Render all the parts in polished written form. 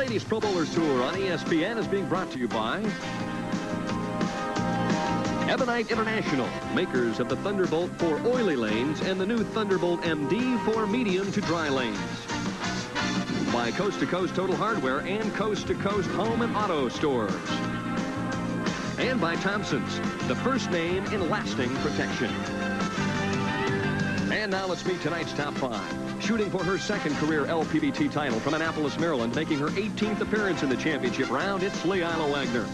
Ladies Pro Bowlers Tour on ESPN is being brought to you by Ebonite International, makers of the Thunderbolt for oily lanes and the new Thunderbolt MD for medium to dry lanes. By Coast to Coast Total Hardware and Coast to Coast Home and Auto Stores. And by Thompson's, the first name in lasting protection. And now let's meet tonight's top five. Shooting for her second career LPBT title from Annapolis, Maryland, making her 18th appearance in the championship round, it's Leila Wagner.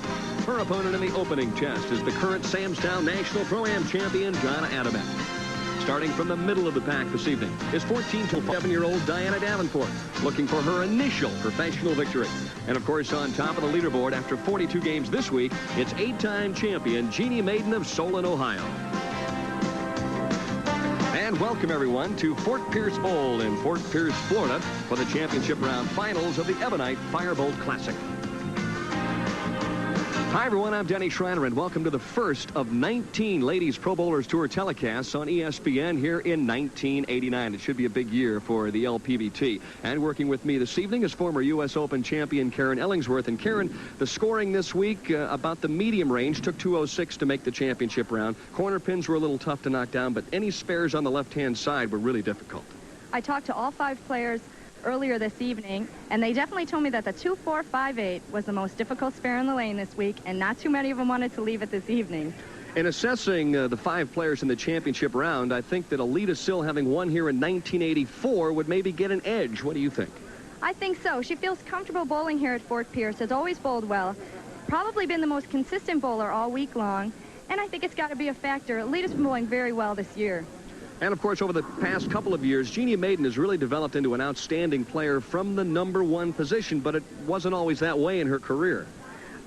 Her opponent in the opening test is the current Samstown National Pro-Am champion, Donna Adamek. Starting from the middle of the pack this evening is 14-7-year-old Diana Davenport, looking for her initial professional victory. And of course, on top of the leaderboard after 42 games this week, it's 8-time champion Jeanne Maiden of Solon, Ohio. And welcome, everyone, to Fort Pierce Bowl in Fort Pierce, Florida, for the championship round finals of the Ebonite Firebolt Classic. Hi, everyone. I'm Denny Schreiner, and welcome to the first of 19 Ladies Pro Bowlers Tour telecasts on ESPN here in 1989. It should be a big year for the LPBT. And working with me this evening is former U.S. Open champion Karen Eillingsworth. And Karen, the scoring this week about the medium range took 206 to make the championship round. Corner pins were a little tough to knock down, but any spares on the left-hand side were really difficult. I talked to all 5 players earlier this evening, and they definitely told me that the 2-4-5-8 was the most difficult spare in the lane this week, and not too many of them wanted to leave it this evening. In assessing the 5 players in the championship round, I think that Aleta Sill, having won here in 1984, would maybe get an edge. What do you think? I think so. She feels comfortable bowling here at Fort Pierce, has always bowled well, probably been the most consistent bowler all week long, and I think it's got to be a factor. Aleta's been bowling very well this year. And, of course, over the past couple of years, Jeanne Maiden has really developed into an outstanding player from the #1 position, but it wasn't always that way in her career.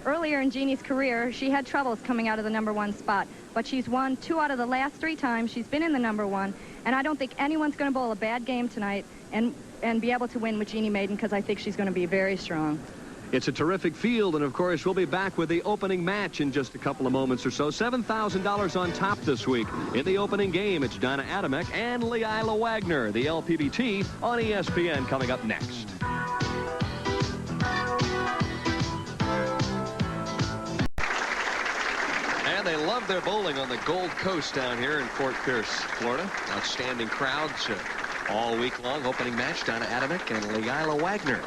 Earlier in Jeanne's career, she had troubles coming out of the #1 spot, but she's won 2 out of the last 3 times she's been in the #1, and I don't think anyone's going to bowl a bad game tonight and be able to win with Jeanne Maiden, because I think she's going to be very strong. It's a terrific field, and of course, we'll be back with the opening match in just a couple of moments or so. $7,000 on top this week. In the opening game, it's Donna Adamek and Leila Wagner, the LPBT, on ESPN, coming up next. And they love their bowling on the Gold Coast down here in Fort Pierce, Florida. Outstanding crowds all week long. Opening match, Donna Adamek and Leila Wagner.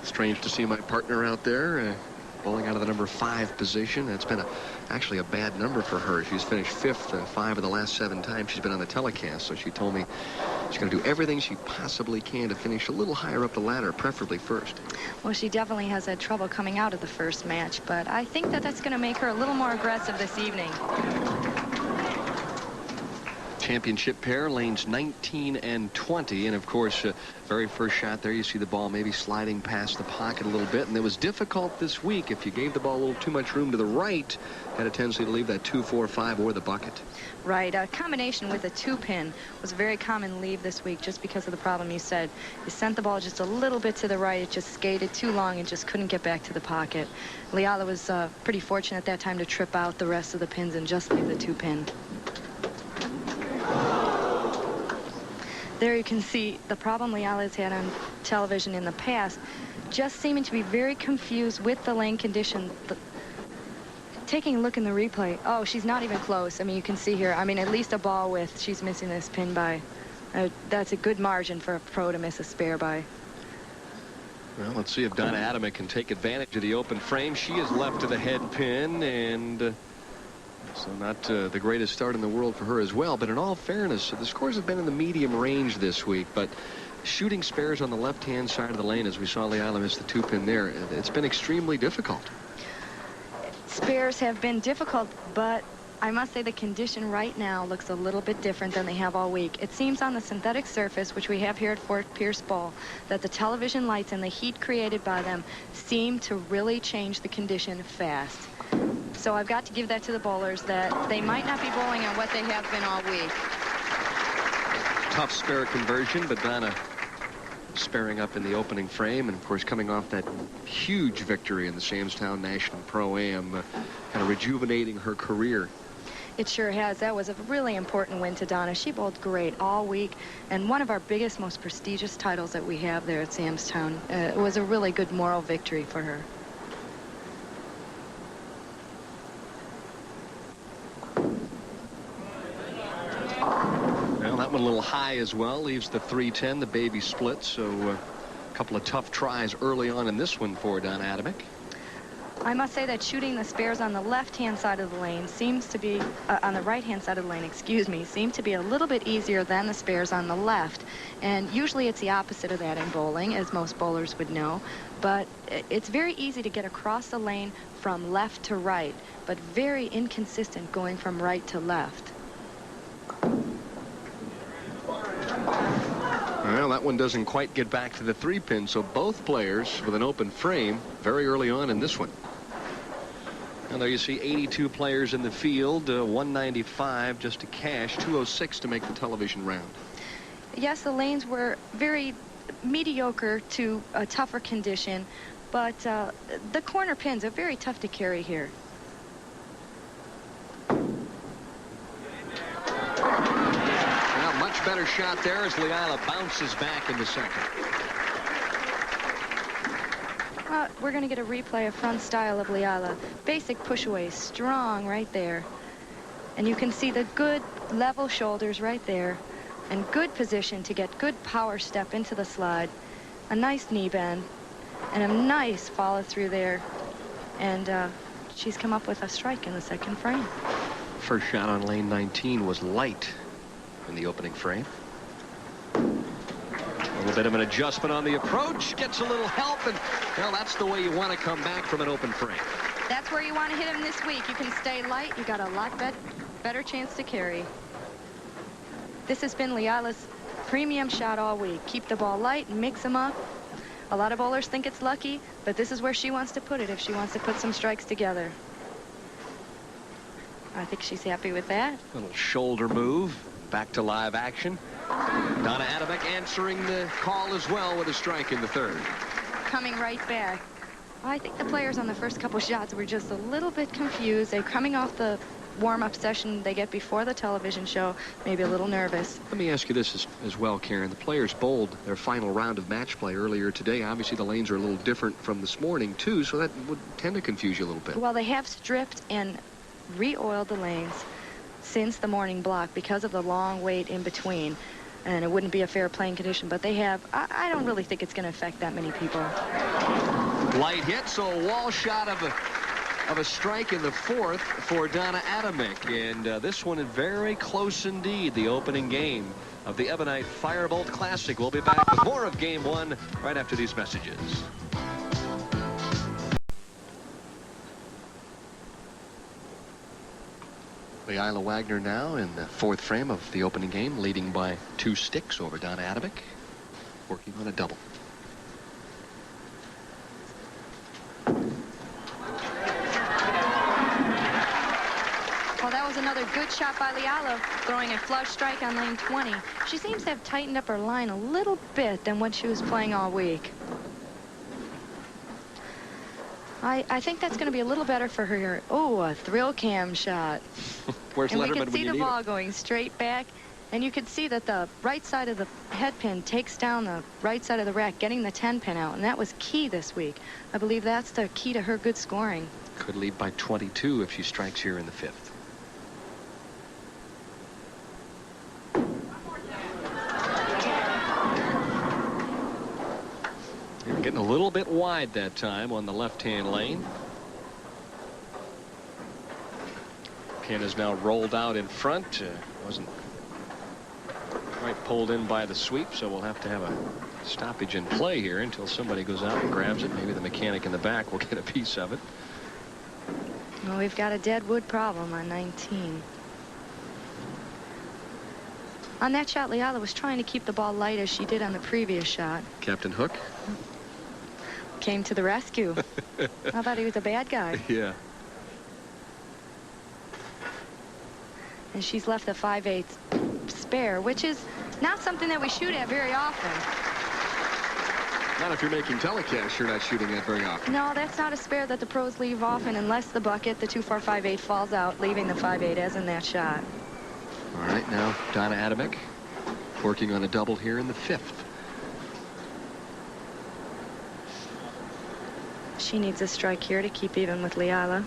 Strange to see my partner out there bowling out of the #5 position. That's been actually a bad number for her. She's finished 5th 5 of the last 7 times she's been on the telecast. So she told me she's going to do everything she possibly can to finish a little higher up the ladder, preferably first. Well, she definitely has had trouble coming out of the first match, but I think that that's going to make her a little more aggressive this evening. Championship pair, lanes 19 and 20, and of course, very first shot there, you see the ball maybe sliding past the pocket a little bit, and it was difficult this week. If you gave the ball a little too much room to the right, had a tendency to leave that 2-4-5 or the bucket. Right, a combination with a 2-pin was a very common leave this week, just because of the problem you said. You sent the ball just a little bit to the right, it just skated too long and just couldn't get back to the pocket. Leila was pretty fortunate at that time to trip out the rest of the pins and just leave the 2-pin. There you can see the problem Leila has had on television in the past, just seeming to be very confused with the lane condition. Taking a look in the replay, oh, she's not even close. I mean, you can see here, I mean, at least a ball width she's missing this pin by. That's a good margin for a pro to miss a spare by. Well, let's see if Donna Adamek can take advantage of the open frame. She is left to the head pin, and so not the greatest start in the world for her as well. But in all fairness, the scores have been in the medium range this week. But shooting spares on the left-hand side of the lane, as we saw Leila miss the 2-pin there, it's been extremely difficult. Spares have been difficult, but I must say the condition right now looks a little bit different than they have all week. It seems on the synthetic surface, which we have here at Fort Pierce Bowl, that the television lights and the heat created by them seem to really change the condition fast. So I've got to give that to the bowlers, that they might not be bowling on what they have been all week. Tough spare conversion, but Donna sparing up in the opening frame, and of course coming off that huge victory in the Samstown National Pro-Am, kind of rejuvenating her career. It sure has. That was a really important win to Donna. She bowled great all week, and one of our biggest, most prestigious titles that we have there at Samstown. It was a really good moral victory for her. Well, that one a little high as well. Leaves the 310, the baby split. So a couple of tough tries early on in this one for Donna Adamek. I must say that shooting the spares on the left-hand side of the lane seems to be, on the right-hand side of the lane, excuse me, seem to be a little bit easier than the spares on the left. And usually it's the opposite of that in bowling, as most bowlers would know. But it's very easy to get across the lane from left to right, but very inconsistent going from right to left. Well, that one doesn't quite get back to the 3-pin, so both players with an open frame very early on in this one. And there you see 82 players in the field, 195 just to cash, 206 to make the television round. Yes, the lanes were very mediocre to a tougher condition, but the corner pins are very tough to carry here. Well, much better shot there as Leila bounces back in the second. We're going to get a replay of front style of Leila. Basic push away, strong right there. And you can see the good level shoulders right there. And good position to get good power step into the slide. A nice knee bend. And a nice follow through there. And she's come up with a strike in the second frame. First shot on lane 19 was light in the opening frame. A little bit of an adjustment on the approach, gets a little help, and well, that's the way you want to come back from an open frame. That's where you want to hit him this week. You can stay light, you got a lot better chance to carry. This has been Leila's premium shot all week. Keep the ball light and mix them up. A lot of bowlers think it's lucky, but this is where she wants to put it if she wants to put some strikes together. I think she's happy with that. Little shoulder move, back to live action. Donna Adamek answering the call as well with a strike in the third. Coming right back. I think the players on the first couple shots were just a little bit confused. They're coming off the warm-up session they get before the television show, maybe a little nervous. Let me ask you this as well, Karen. The players bowled their final round of match play earlier today. Obviously, the lanes are a little different from this morning, too, so that would tend to confuse you a little bit. Well, they have stripped and re-oiled the lanes since the morning block because of the long wait in between. And it wouldn't be a fair playing condition, but they have. I don't really think it's going to affect that many people. Light hit, so a wall shot of a strike in the fourth for Donna Adamek. And this one is very close indeed, the opening game of the Ebonite Firebolt Classic. We'll be back with more of Game 1 right after these messages. Leila Wagner now in the fourth frame of the opening game, leading by 2 sticks over Donna Adamek, working on a double. Well, that was another good shot by Leila, throwing a flush strike on lane 20. She seems to have tightened up her line a little bit than what she was playing all week. I think that's going to be a little better for her. Oh, a thrill cam shot. Where's and Letterman we can see when you the need ball it? going straight back. And you can see that the right side of the head pin takes down the right side of the rack, getting the 10-pin out. And that was key this week. I believe that's the key to her good scoring. Could lead by 22 if she strikes here in the fifth. Getting a little bit wide that time on the left-hand lane. Pin is now rolled out in front. Wasn't quite pulled in by the sweep, so we'll have to have a stoppage in play here until somebody goes out and grabs it. Maybe the mechanic in the back will get a piece of it. Well, we've got a dead wood problem on 19. On that shot, Leila was trying to keep the ball light as she did on the previous shot. Captain Hook came to the rescue. I thought he was a bad guy. Yeah. And she's left the 5/8 spare, which is not something that we shoot at very often. Not if you're making telecast, you're not shooting that very often. No, that's not a spare that the pros leave often unless the bucket, the 2-4-5-8, falls out, leaving the 5-8 as in that shot. All right, now Donna Adamek working on a double here in the 5th. She needs a strike here to keep even with Leila.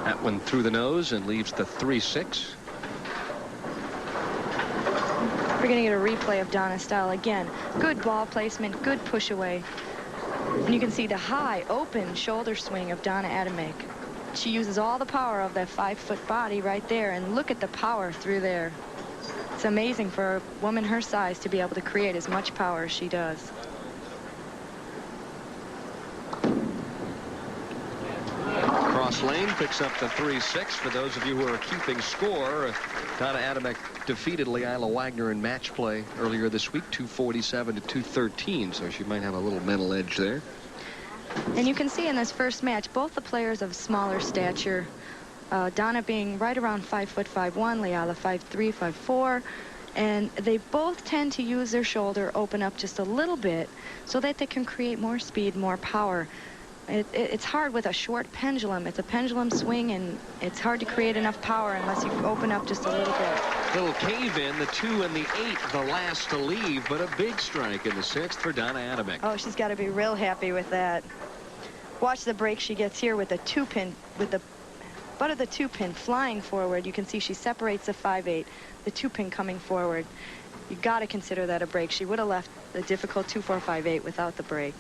That one through the nose and leaves the 3-6. We're going to get a replay of Donna's style again. Good ball placement, good push away. And you can see the high, open shoulder swing of Donna Adamek. She uses all the power of that 5-foot body right there, and look at the power through there. It's amazing for a woman her size to be able to create as much power as she does. Cross lane picks up the 3-6. For those of you who are keeping score, Donna Adamek defeated Leila Wagner in match play earlier this week, 247 to 213. So she might have a little mental edge there. And you can see in this first match, both the players of smaller stature. Donna being right around 5'5'1", Leila 5'3", 5'4", and they both tend to use their shoulder, open up just a little bit, so that they can create more speed, more power. It's hard with a short pendulum. It's a pendulum swing, and it's hard to create enough power unless you open up just a little bit. Little cave in, the 2 and the 8, the last to leave, but a big strike in the 6th for Donna Adamek. Oh, she's got to be real happy with that. Watch the break she gets here with the 2-pin, with the butt of the 2-pin flying forward. You can see she separates the 5-8, the 2-pin coming forward. You got to consider that a break. She would have left the difficult 2-4-5-8 without the break.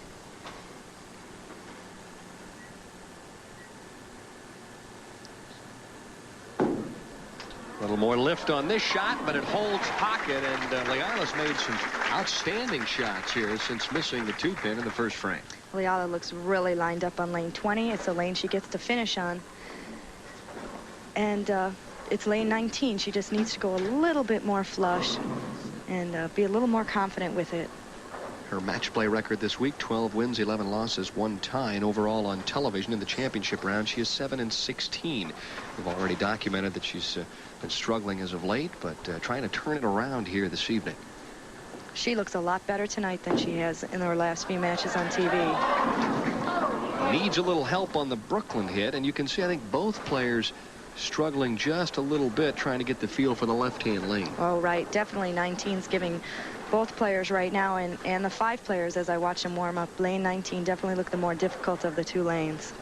A little more lift on this shot, but it holds pocket, and Leila's made some outstanding shots here since missing the 2-pin in the first frame. Leila looks really lined up on lane 20. It's a lane she gets to finish on. And it's lane 19. She just needs to go a little bit more flush and be a little more confident with it. Her match play record this week, 12 wins, 11 losses, 1 tie, and overall on television in the championship round, she is 7-16. We've already documented that she's been struggling as of late, but trying to turn it around here this evening. She looks a lot better tonight than she has in her last few matches on TV. Needs a little help on the Brooklyn hit, and you can see, I think, both players struggling just a little bit trying to get the feel for the left-hand lane. Oh, right. Definitely 19's giving both players right now, and the 5 players, as I watch them warm up, lane 19 definitely look the more difficult of the 2 lanes.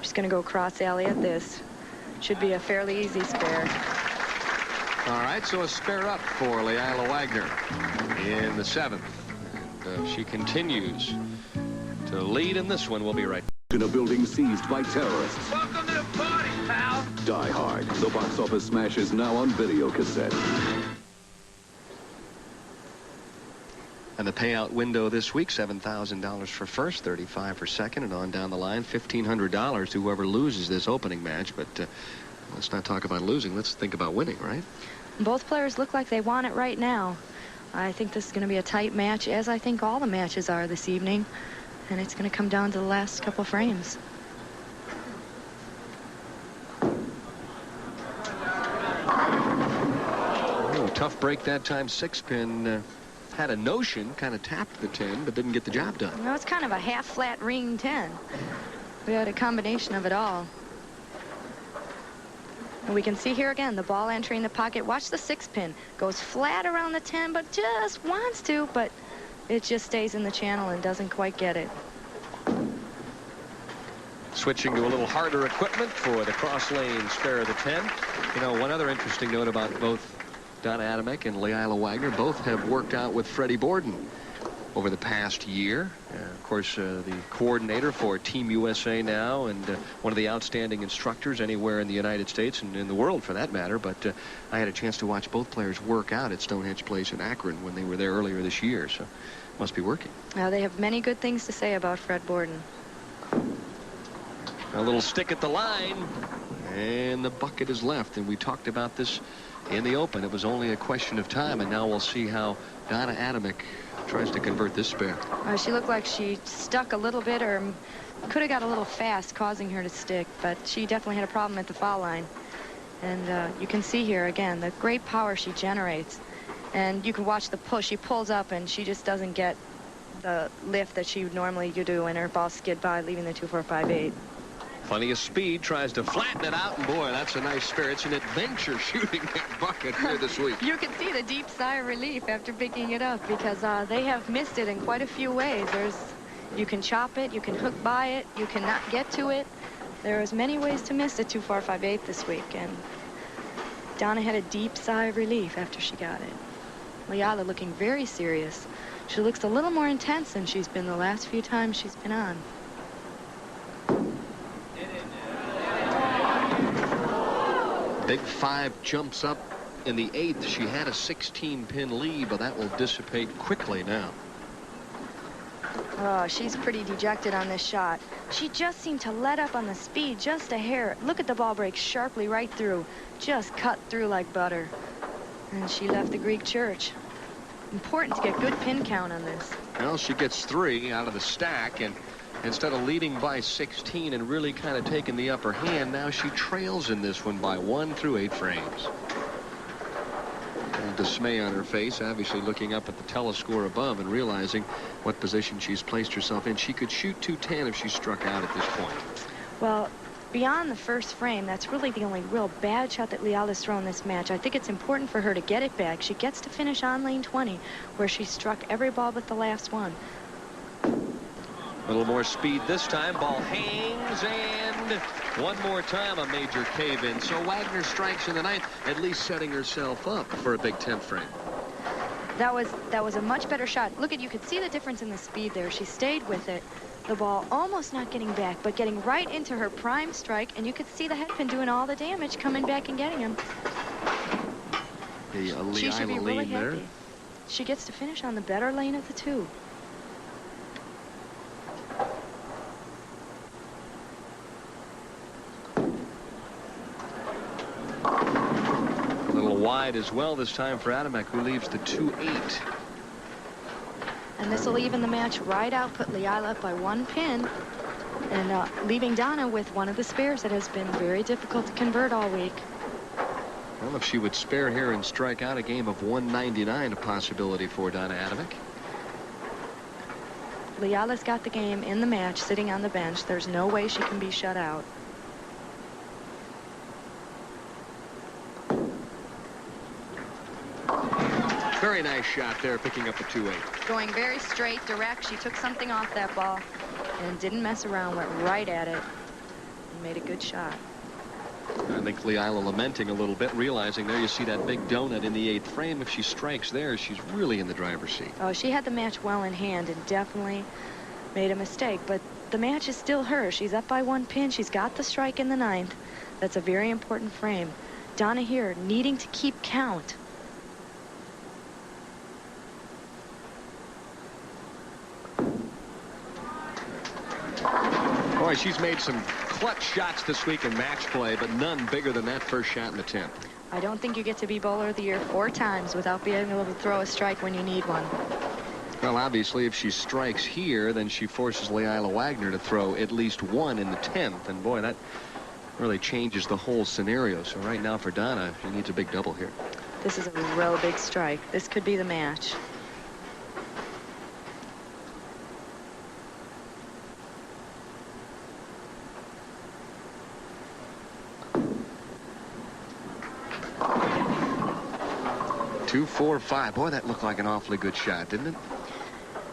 Just going to go cross alley at this. Should be a fairly easy spare. All right, so a spare up for Leila Wagner in the 7th. And she continues to lead in this one. We'll be right back. In a building seized by terrorists. Welcome to the party, pal. Die Hard. The box office smash is now on video cassette. And the payout window this week, $7,000 for first, $35,000 for second, and on down the line, $1,500 to whoever loses this opening match. But let's not talk about losing. Let's think about winning, right? Both players look like they want it right now. I think this is going to be a tight match, as I think all the matches are this evening. And it's going to come down to the last couple frames. Oh, tough break that time. 6-pin had a notion, kind of tapped the 10, but didn't get the job done. Well, it's kind of a half-flat ring 10. We had a combination of it all. And we can see here again the ball entering the pocket. Watch the 6-pin. Goes flat around the 10, but just wants to, but it just stays in the channel and doesn't quite get it. Switching to a little harder equipment for the cross lane spare of the 10. You know, one other interesting note about both Donna Adamek and Leila Wagner, both have worked out with Freddie Borden over the past year. Of course, the coordinator for Team USA now, and one of the outstanding instructors anywhere in the United States and in the world for that matter. But I had a chance to watch both players work out at Stonehenge Place in Akron when they were there earlier this year, so must be working. They have many good things to say about Fred Borden. A little stick at the line, and the bucket is left. And we talked about this in the Open. It was only a question of time, and now we'll see how Donna Adamek tries to convert this spare. She looked like she stuck a little bit, or could have got a little fast, causing her to stick, but she definitely had a problem at the foul line. And you can see here again the great power she generates. And you can watch the push. She pulls up and she just doesn't get the lift that she would normally do, and her ball skid by, leaving the 2-4-5-8. Plenty of speed, tries to flatten it out, and boy, that's a nice spare. It's an adventure shooting that bucket here this week. You can see the deep sigh of relief after picking it up, because they have missed it in quite a few ways. You can chop it, you can hook by it, you cannot get to it. There's many ways to miss a 2-4-5-8 this week, and Donna had a deep sigh of relief after she got it. Leila looking very serious. She looks a little more intense than she's been the last few times she's been on. Big 5 jumps up in the 8th. She had a 16-pin lead, but that will dissipate quickly now. Oh, she's pretty dejected on this shot. She just seemed to let up on the speed just a hair. Look at the ball break sharply right through. Just cut through like butter. And she left the Greek church. Important to get good pin count on this. Well, she gets 3 out of the stack, and instead of leading by 16 and really kind of taking the upper hand, now she trails in this one by 1 through 8 frames. And dismay on her face, obviously looking up at the telescore above and realizing what position she's placed herself in. She could shoot 210 if she struck out at this point. Well, beyond the first frame, that's really the only real bad shot that Leila's thrown this match. I think it's important for her to get it back. She gets to finish on lane 20, where she struck every ball but the last one. A little more speed this time. Ball hangs, and one more time a major cave-in. So Wagner strikes in the 9th, at least setting herself up for a big 10th frame. That was a much better shot. Look at, you could see the difference in the speed there. She stayed with it. The ball almost not getting back, but getting right into her prime strike, and you could see the headpin doing all the damage, coming back and getting him. She should be really happy. She gets to finish on the better lane of the 2. A little wide as well this time for Adamek, who leaves the 2-8. And this will even the match right out, put Leila up by 1 pin, and leaving Donna with one of the spares that has been very difficult to convert all week. Well, if she would spare here and strike out, a game of 199, a possibility for Donna Adamek. Leila's got the game in the match, sitting on the bench. There's no way she can be shut out. Very nice shot there, picking up the 2-8. Going very straight, direct. She took something off that ball and didn't mess around, went right at it and made a good shot. I think Leila lamenting a little bit, realizing there you see that big donut in the 8th frame. If she strikes there, she's really in the driver's seat. Oh, she had the match well in hand and definitely made a mistake, but the match is still hers. She's up by 1 pin. She's got the strike in the 9th. That's a very important frame. Donna here needing to keep count. Boy, she's made some clutch shots this week in match play, but none bigger than that first shot in the 10th. I don't think you get to be bowler of the year 4 times without being able to throw a strike when you need one. Well, obviously, if she strikes here, then she forces Leila Wagner to throw at least 1 in the 10th. And boy, that really changes the whole scenario. So right now for Donna, she needs a big double here. This is a real big strike. This could be the match. Two, 4, 5. Boy, that looked like an awfully good shot, didn't it?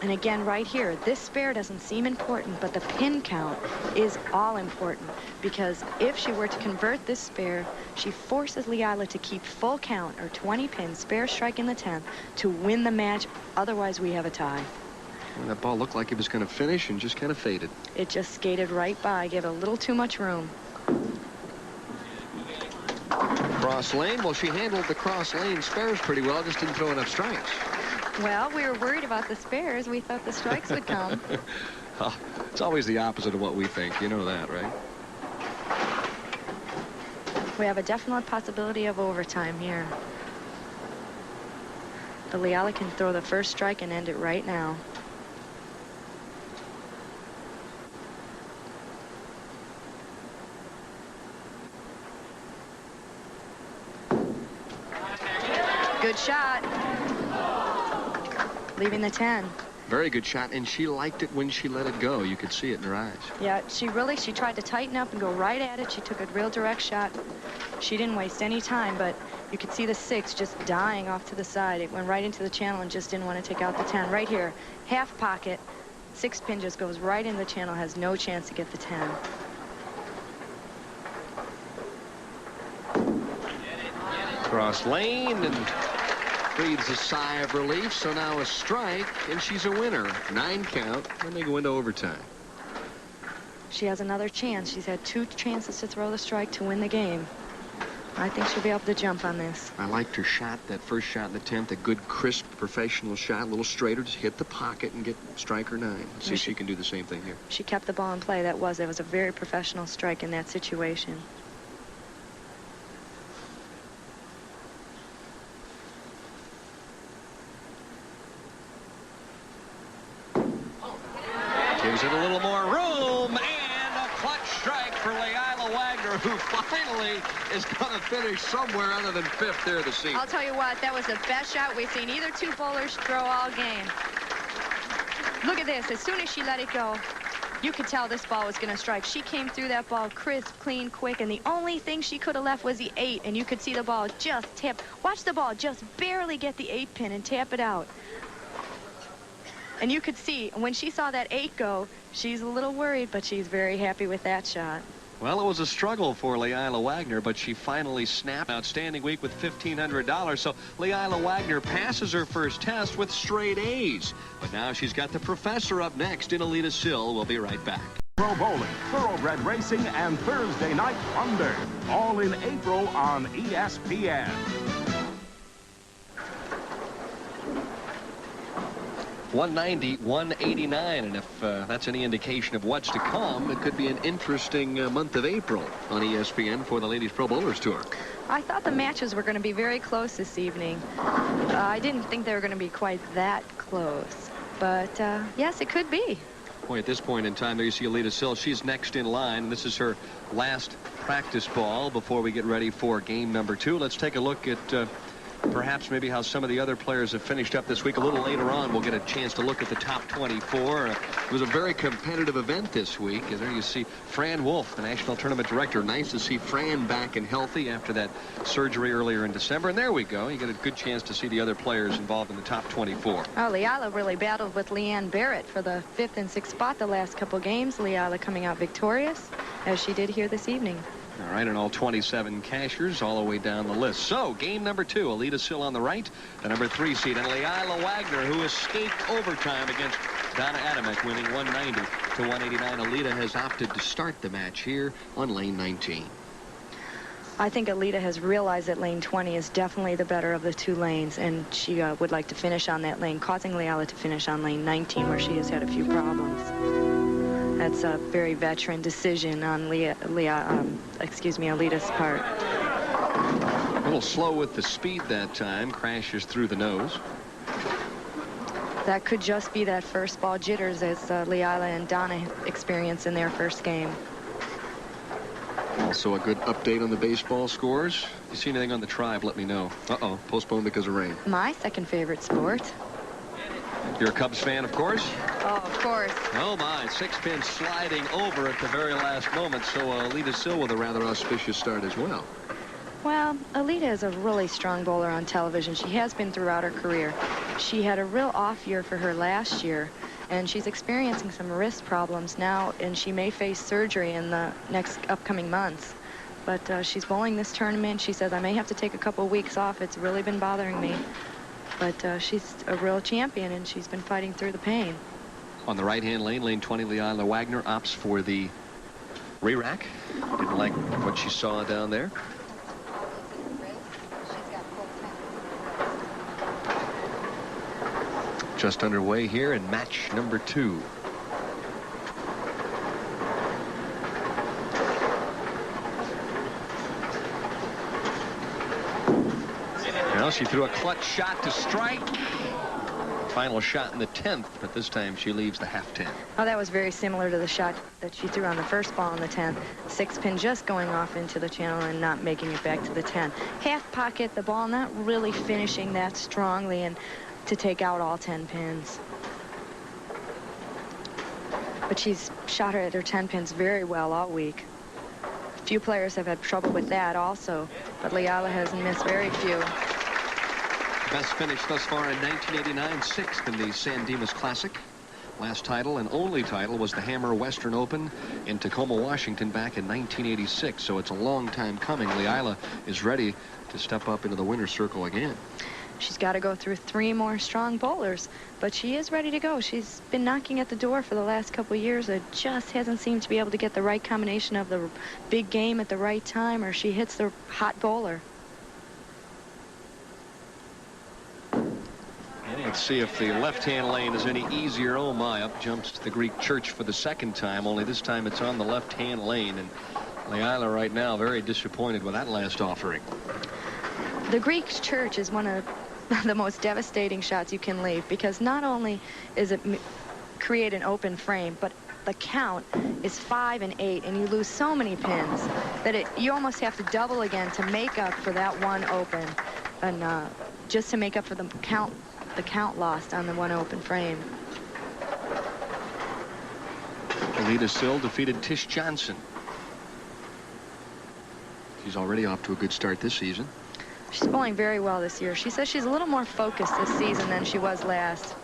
And again, right here, this spare doesn't seem important, but the pin count is all important, because if she were to convert this spare, she forces Leila to keep full count, or 20 pins, spare strike in the 10th, to win the match. Otherwise, we have a tie. Well, that ball looked like it was going to finish and just kind of faded. It just skated right by, gave it a little too much room. Cross lane. Well, she handled the cross lane spares pretty well, just didn't throw enough strikes. Well, we were worried about the spares. We thought the strikes would come. It's always the opposite of what we think. You know that, right? We have a definite possibility of overtime here. The Leila can throw the first strike and end it right now. good shot. Leaving the 10. Very good shot, and she liked it when she let it go. You could see it in her eyes. Yeah, she tried to tighten up and go right at it. She took a real direct shot. She didn't waste any time, but you could see the 6 just dying off to the side. It went right into the channel and just didn't want to take out the 10. Right here, half pocket, 6 pin just goes right in the channel, has no chance to get the 10. Cross lane and breathes a sigh of relief. So now a strike, and she's a winner. 9 count, and they go into overtime. She has another chance. She's had 2 chances to throw the strike to win the game. I think she'll be able to jump on this. I liked her shot, that first shot in the 10th, a good, crisp, professional shot, a little straighter, just hit the pocket and get striker 9. See if she can do the same thing here. She kept the ball in play. That was a very professional strike in that situation. Gives it a little more room, and a clutch strike for Leila Wagner, who finally is going to finish somewhere other than 5th there this season. I'll tell you what, that was the best shot we've seen either 2 bowlers throw all game. Look at this. As soon as she let it go, you could tell this ball was going to strike. She came through that ball crisp, clean, quick, and the only thing she could have left was the 8, and you could see the ball just tap. Watch the ball just barely get the 8 pin and tap it out. And you could see, when she saw that 8 go, she's a little worried, but she's very happy with that shot. Well, it was a struggle for Leila Wagner, but she finally snapped. Outstanding week with $1,500. So Leila Wagner passes her first test with straight A's. But now she's got the professor up next in Aleta Sill. We'll be right back. Pro bowling, thoroughbred racing, and Thursday night thunder. All in April on ESPN. 190, 189, and if that's any indication of what's to come, It could be an interesting month of April on ESPN for the Ladies Pro Bowlers Tour. I thought the matches were going to be very close this evening. I didn't think they were going to be quite that close. But, yes, it could be. boy, at this point in time, there you see Aleta Sill. She's next in line, and this is her last practice ball before we get ready for game number 2. Let's take a look at perhaps maybe how some of the other players have finished up this week. A little later on, we'll get a chance to look at the top 24. It was a very competitive event this week. And there you see Fran Wolf, the national tournament director. Nice to see Fran back and healthy after that surgery earlier in December. And there we go. You get a good chance to see the other players involved in the top 24. Oh, Leila really battled with Leanne Barrett for the 5th and 6th spot the last couple games. Leila coming out victorious, as she did here this evening. All right, and all 27 cashers all the way down the list. So, game number 2, Aleta Sill on the right, the number 3 seed, and Leila Wagner, who escaped overtime against Donna Adamek, winning 190 to 189. Aleta has opted to start the match here on lane 19. I think Aleta has realized that lane 20 is definitely the better of the 2 lanes, and she would like to finish on that lane, causing Leila to finish on lane 19, where she has had a few problems. That's a very veteran decision on Aleta's part. A little slow with the speed that time, crashes through the nose. That could just be that first ball jitters as Leila and Donna experienced in their first game. Also a good update on the baseball scores. If you see anything on the Tribe, let me know. Uh-oh, postponed because of rain. My second favorite sport. You're a Cubs fan, of course? Oh, of course. Oh, my. 6-pin sliding over at the very last moment. So Aleta Sill with a rather auspicious start as well. Well, Aleta is a really strong bowler on television. She has been throughout her career. She had a real off year for her last year, and she's experiencing some wrist problems now, and she may face surgery in the next upcoming months. But she's bowling this tournament. She says, I may have to take a couple of weeks off. It's really been bothering me. But she's a real champion, and she's been fighting through the pain. On the right-hand lane, lane 20, Leila Wagner opts for the re-rack. Didn't like what she saw down there. Just underway here in match number 2. Well, she threw a clutch shot to strike. final shot in the 10th, but this time she leaves the half 10. Oh, that was very similar to the shot that she threw on the first ball in the 10th. 6-pin just going off into the channel and not making it back to the 10. Half pocket, the ball not really finishing that strongly and to take out all 10 pins. But she's shot her at her 10 pins very well all week. Few players have had trouble with that also, but Leila has missed very few. Best finish thus far in 1989, 6th in the San Dimas Classic. Last title and only title was the Hammer Western Open in Tacoma, Washington back in 1986. So it's a long time coming. Leila is ready to step up into the winner's circle again. She's got to go through 3 more strong bowlers, but she is ready to go. She's been knocking at the door for the last couple of years. It just hasn't seemed to be able to get the right combination of the big game at the right time, or she hits the hot bowler. Let's see if the left-hand lane is any easier. Oh my, up jumps the Greek church for the 2nd time, only this time it's on the left-hand lane, and Leila right now very disappointed with that last offering. The Greek church is one of the most devastating shots you can leave, because not only is it create an open frame, but the count is 5 and 8, and you lose so many pins that you almost have to double again to make up for that one open, and just to make up for the count lost on the one open frame. Aleta Sill defeated Tish Johnson. She's already off to a good start this season. She's bowling very well this year. She says she's a little more focused this season than she was last.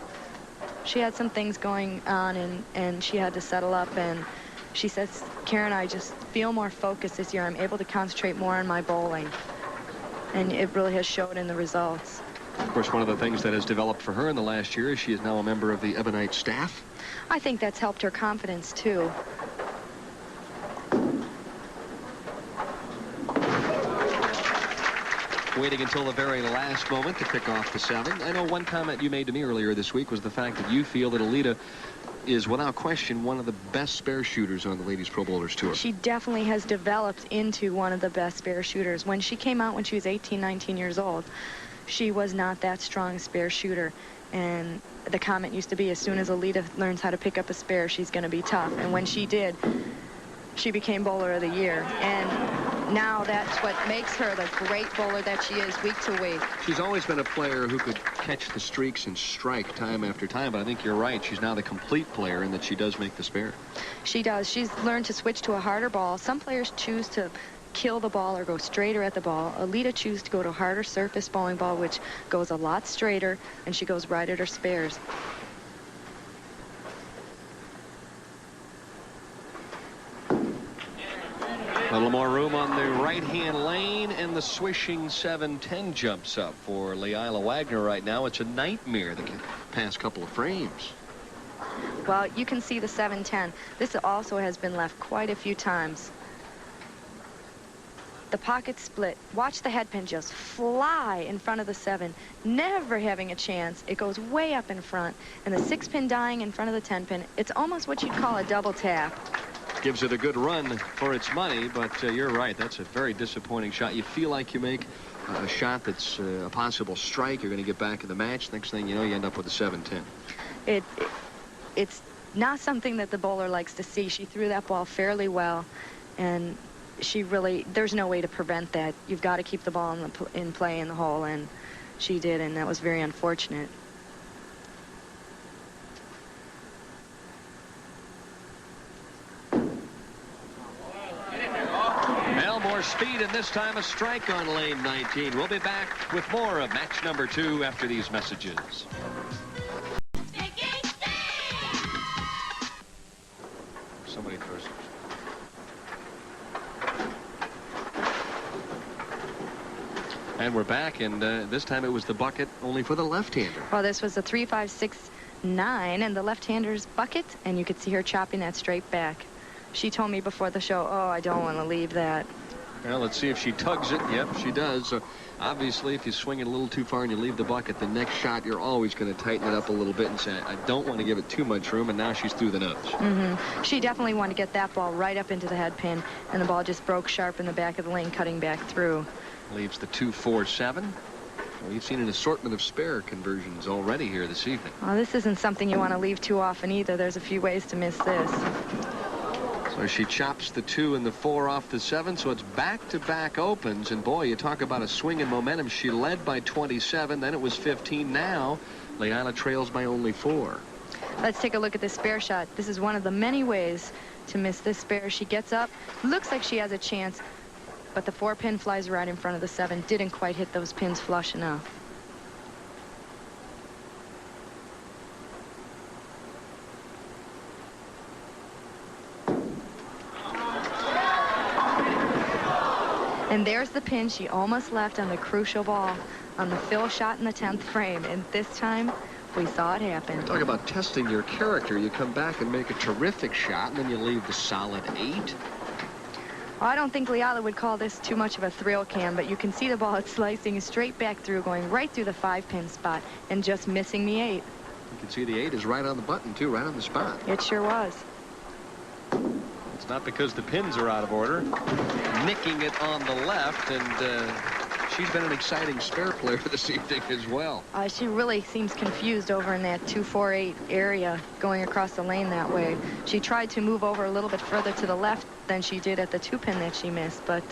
She had some things going on, and she had to settle up, and she says, Karen, I just feel more focused this year. I'm able to concentrate more on my bowling, and it really has showed in the results. Of course, one of the things that has developed for her in the last year is she is now a member of the Ebonite staff. I think that's helped her confidence, too. Waiting until the very last moment to pick off the 7. I know one comment you made to me earlier this week was the fact that you feel that Aleta is without question one of the best spare shooters on the Ladies Pro Bowlers Tour. She definitely has developed into one of the best spare shooters. When she came out when she was 18, 19 years old, she was not that strong spare shooter. And the comment used to be, as soon as Aleta learns how to pick up a spare, she's going to be tough. And when she did, she became Bowler of the Year. And now that's what makes her the great bowler that she is week to week. She's always been a player who could catch the streaks and strike time after time, but I think you're right. She's now the complete player in that she does make the spare. She does. She's learned to switch to a harder ball. Some players choose to kill the ball or go straighter at the ball. Aleta chooses to go to a harder surface bowling ball, which goes a lot straighter, and she goes right at her spares. A little more room on the right-hand lane, and the swishing 7-10 jumps up for Leila Wagner right now. It's a nightmare the past couple of frames. Well, you can see the 7-10. This also has been left quite a few times. The pocket split. Watch the head pin just fly in front of the 7, never having a chance. It goes way up in front, and the 6-pin dying in front of the 10-pin. It's almost what you'd call a double tap. Gives it a good run for its money, but you're right. That's a very disappointing shot. You feel like you make a shot that's a possible strike. You're going to get back in the match. Next thing you know, you end up with a 7-10. It's not something that the bowler likes to see. She threw that ball fairly well, and she really, there's no way to prevent that. You've got to keep the ball in play in the hole, and she did, and that was very unfortunate. More speed, and this time a strike on lane 19. We'll be back with more of match number 2 after these messages. Somebody throws it. And we're back, and this time it was the bucket only for the left-hander. Well, this was a 3-5-6-9, and the left-hander's bucket, and you could see her chopping that straight back. She told me before the show, oh, I don't want to leave that. Well, let's see if she tugs it. Yep, she does. So obviously, if you swing it a little too far and you leave the bucket, the next shot you're always going to tighten it up a little bit and say, I don't want to give it too much room, and now she's through the nose. She definitely wanted to get that ball right up into the head pin, and the ball just broke sharp in the back of the lane, cutting back through. Leaves the 2-4-7. We've seen an assortment of spare conversions already here this evening. Well, this isn't something you want to leave too often either. There's a few ways to miss this. So she chops the 2 and the 4 off the 7, so it's back-to-back opens. And boy, you talk about a swing in momentum. She led by 27, then it was 15. Now, Leila trails by only 4. Let's take a look at this spare shot. This is one of the many ways to miss this spare. She gets up, looks like she has a chance, but the 4-pin flies right in front of the 7. Didn't quite hit those pins flush enough. And there's the pin she almost left on the crucial ball on the fill shot in the 10th frame. And this time, we saw it happen. Talk about testing your character. You come back and make a terrific shot, and then you leave the solid 8. Well, I don't think Leila would call this too much of a thrill cam, but you can see the ball slicing straight back through, going right through the 5-pin spot, and just missing the 8. You can see the 8 is right on the button, too, right on the spot. It sure was. It's not because the pins are out of order. Nicking it on the left, and she's been an exciting spare player this evening as well. She really seems confused over in that 2-4-8 area going across the lane that way. She tried to move over a little bit further to the left than she did at the 2-pin that she missed, but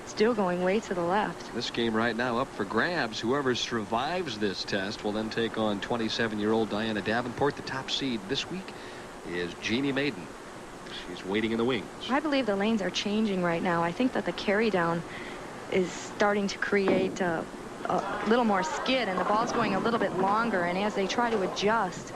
still going way to the left. This game right now up for grabs. Whoever survives this test will then take on 27-year-old Diana Davenport. The top seed this week is Jeanne Maiden. She's waiting in the wings. I believe the lanes are changing right now. I think that the carry down is starting to create a little more skid, and the ball's going a little bit longer, and as they try to adjust,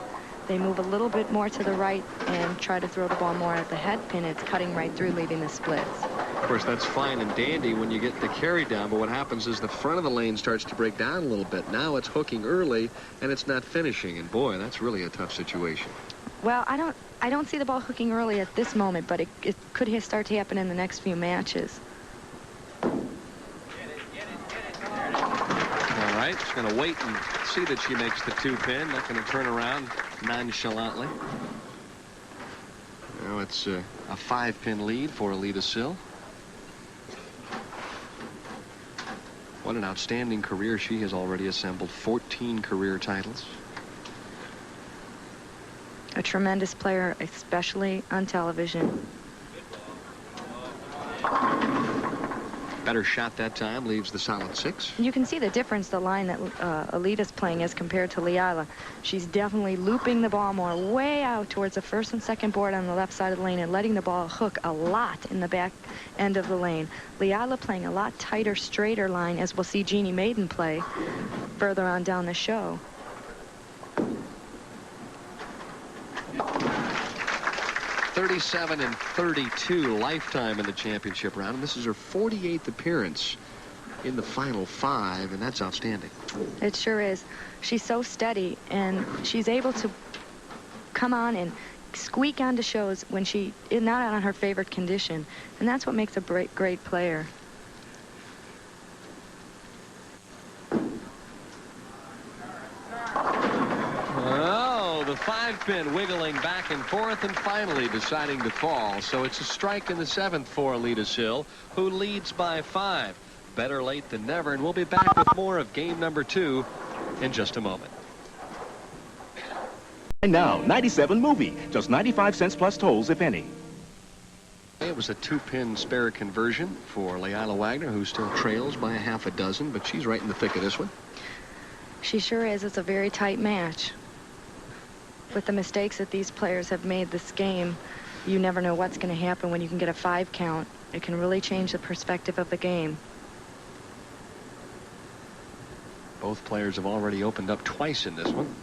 they move a little bit more to the right and try to throw the ball more at the head pin. It's cutting right through, leaving the splits. Of course, that's fine and dandy when you get the carry down, but what happens is the front of the lane starts to break down a little bit. Now it's hooking early, and it's not finishing, and boy, that's really a tough situation. Well, I don't see the ball hooking early at this moment, but it could start to happen in the next few matches. All right, she's going to wait and see that she makes the 2-pin. Not going to turn around nonchalantly. Now it's a 5-pin lead for Aleta Sill. What an outstanding career she has already assembled. 14 career titles. A tremendous player, especially on television. Better shot that time, leaves the solid 6. You can see the difference, the line that Aleta's playing as compared to Leila. She's definitely looping the ball more way out towards the first and second board on the left side of the lane and letting the ball hook a lot in the back end of the lane. Leila playing a lot tighter, straighter line, as we'll see Jeanne Maiden play further on down the show. 37 and 32 lifetime in the championship round, and this is her 48th appearance in the final 5, and that's outstanding. It sure is. She's so steady, and she's able to come on and squeak onto shows when she is not on her favorite condition, and that's what makes a great player. The 5-pin wiggling back and forth and finally deciding to fall. So it's a strike in the 7th for Aleta Sill, who leads by 5. Better late than never, and we'll be back with more of game number 2 in just a moment. And now, 97 movie. Just 95 cents plus tolls, if any. It was a 2-pin spare conversion for Leila Wagner, who still trails by a half a dozen, but she's right in the thick of this one. She sure is. It's a very tight match. With the mistakes that these players have made this game, you never know what's going to happen when you can get a 5 count. It can really change the perspective of the game. Both players have already opened up twice in this one.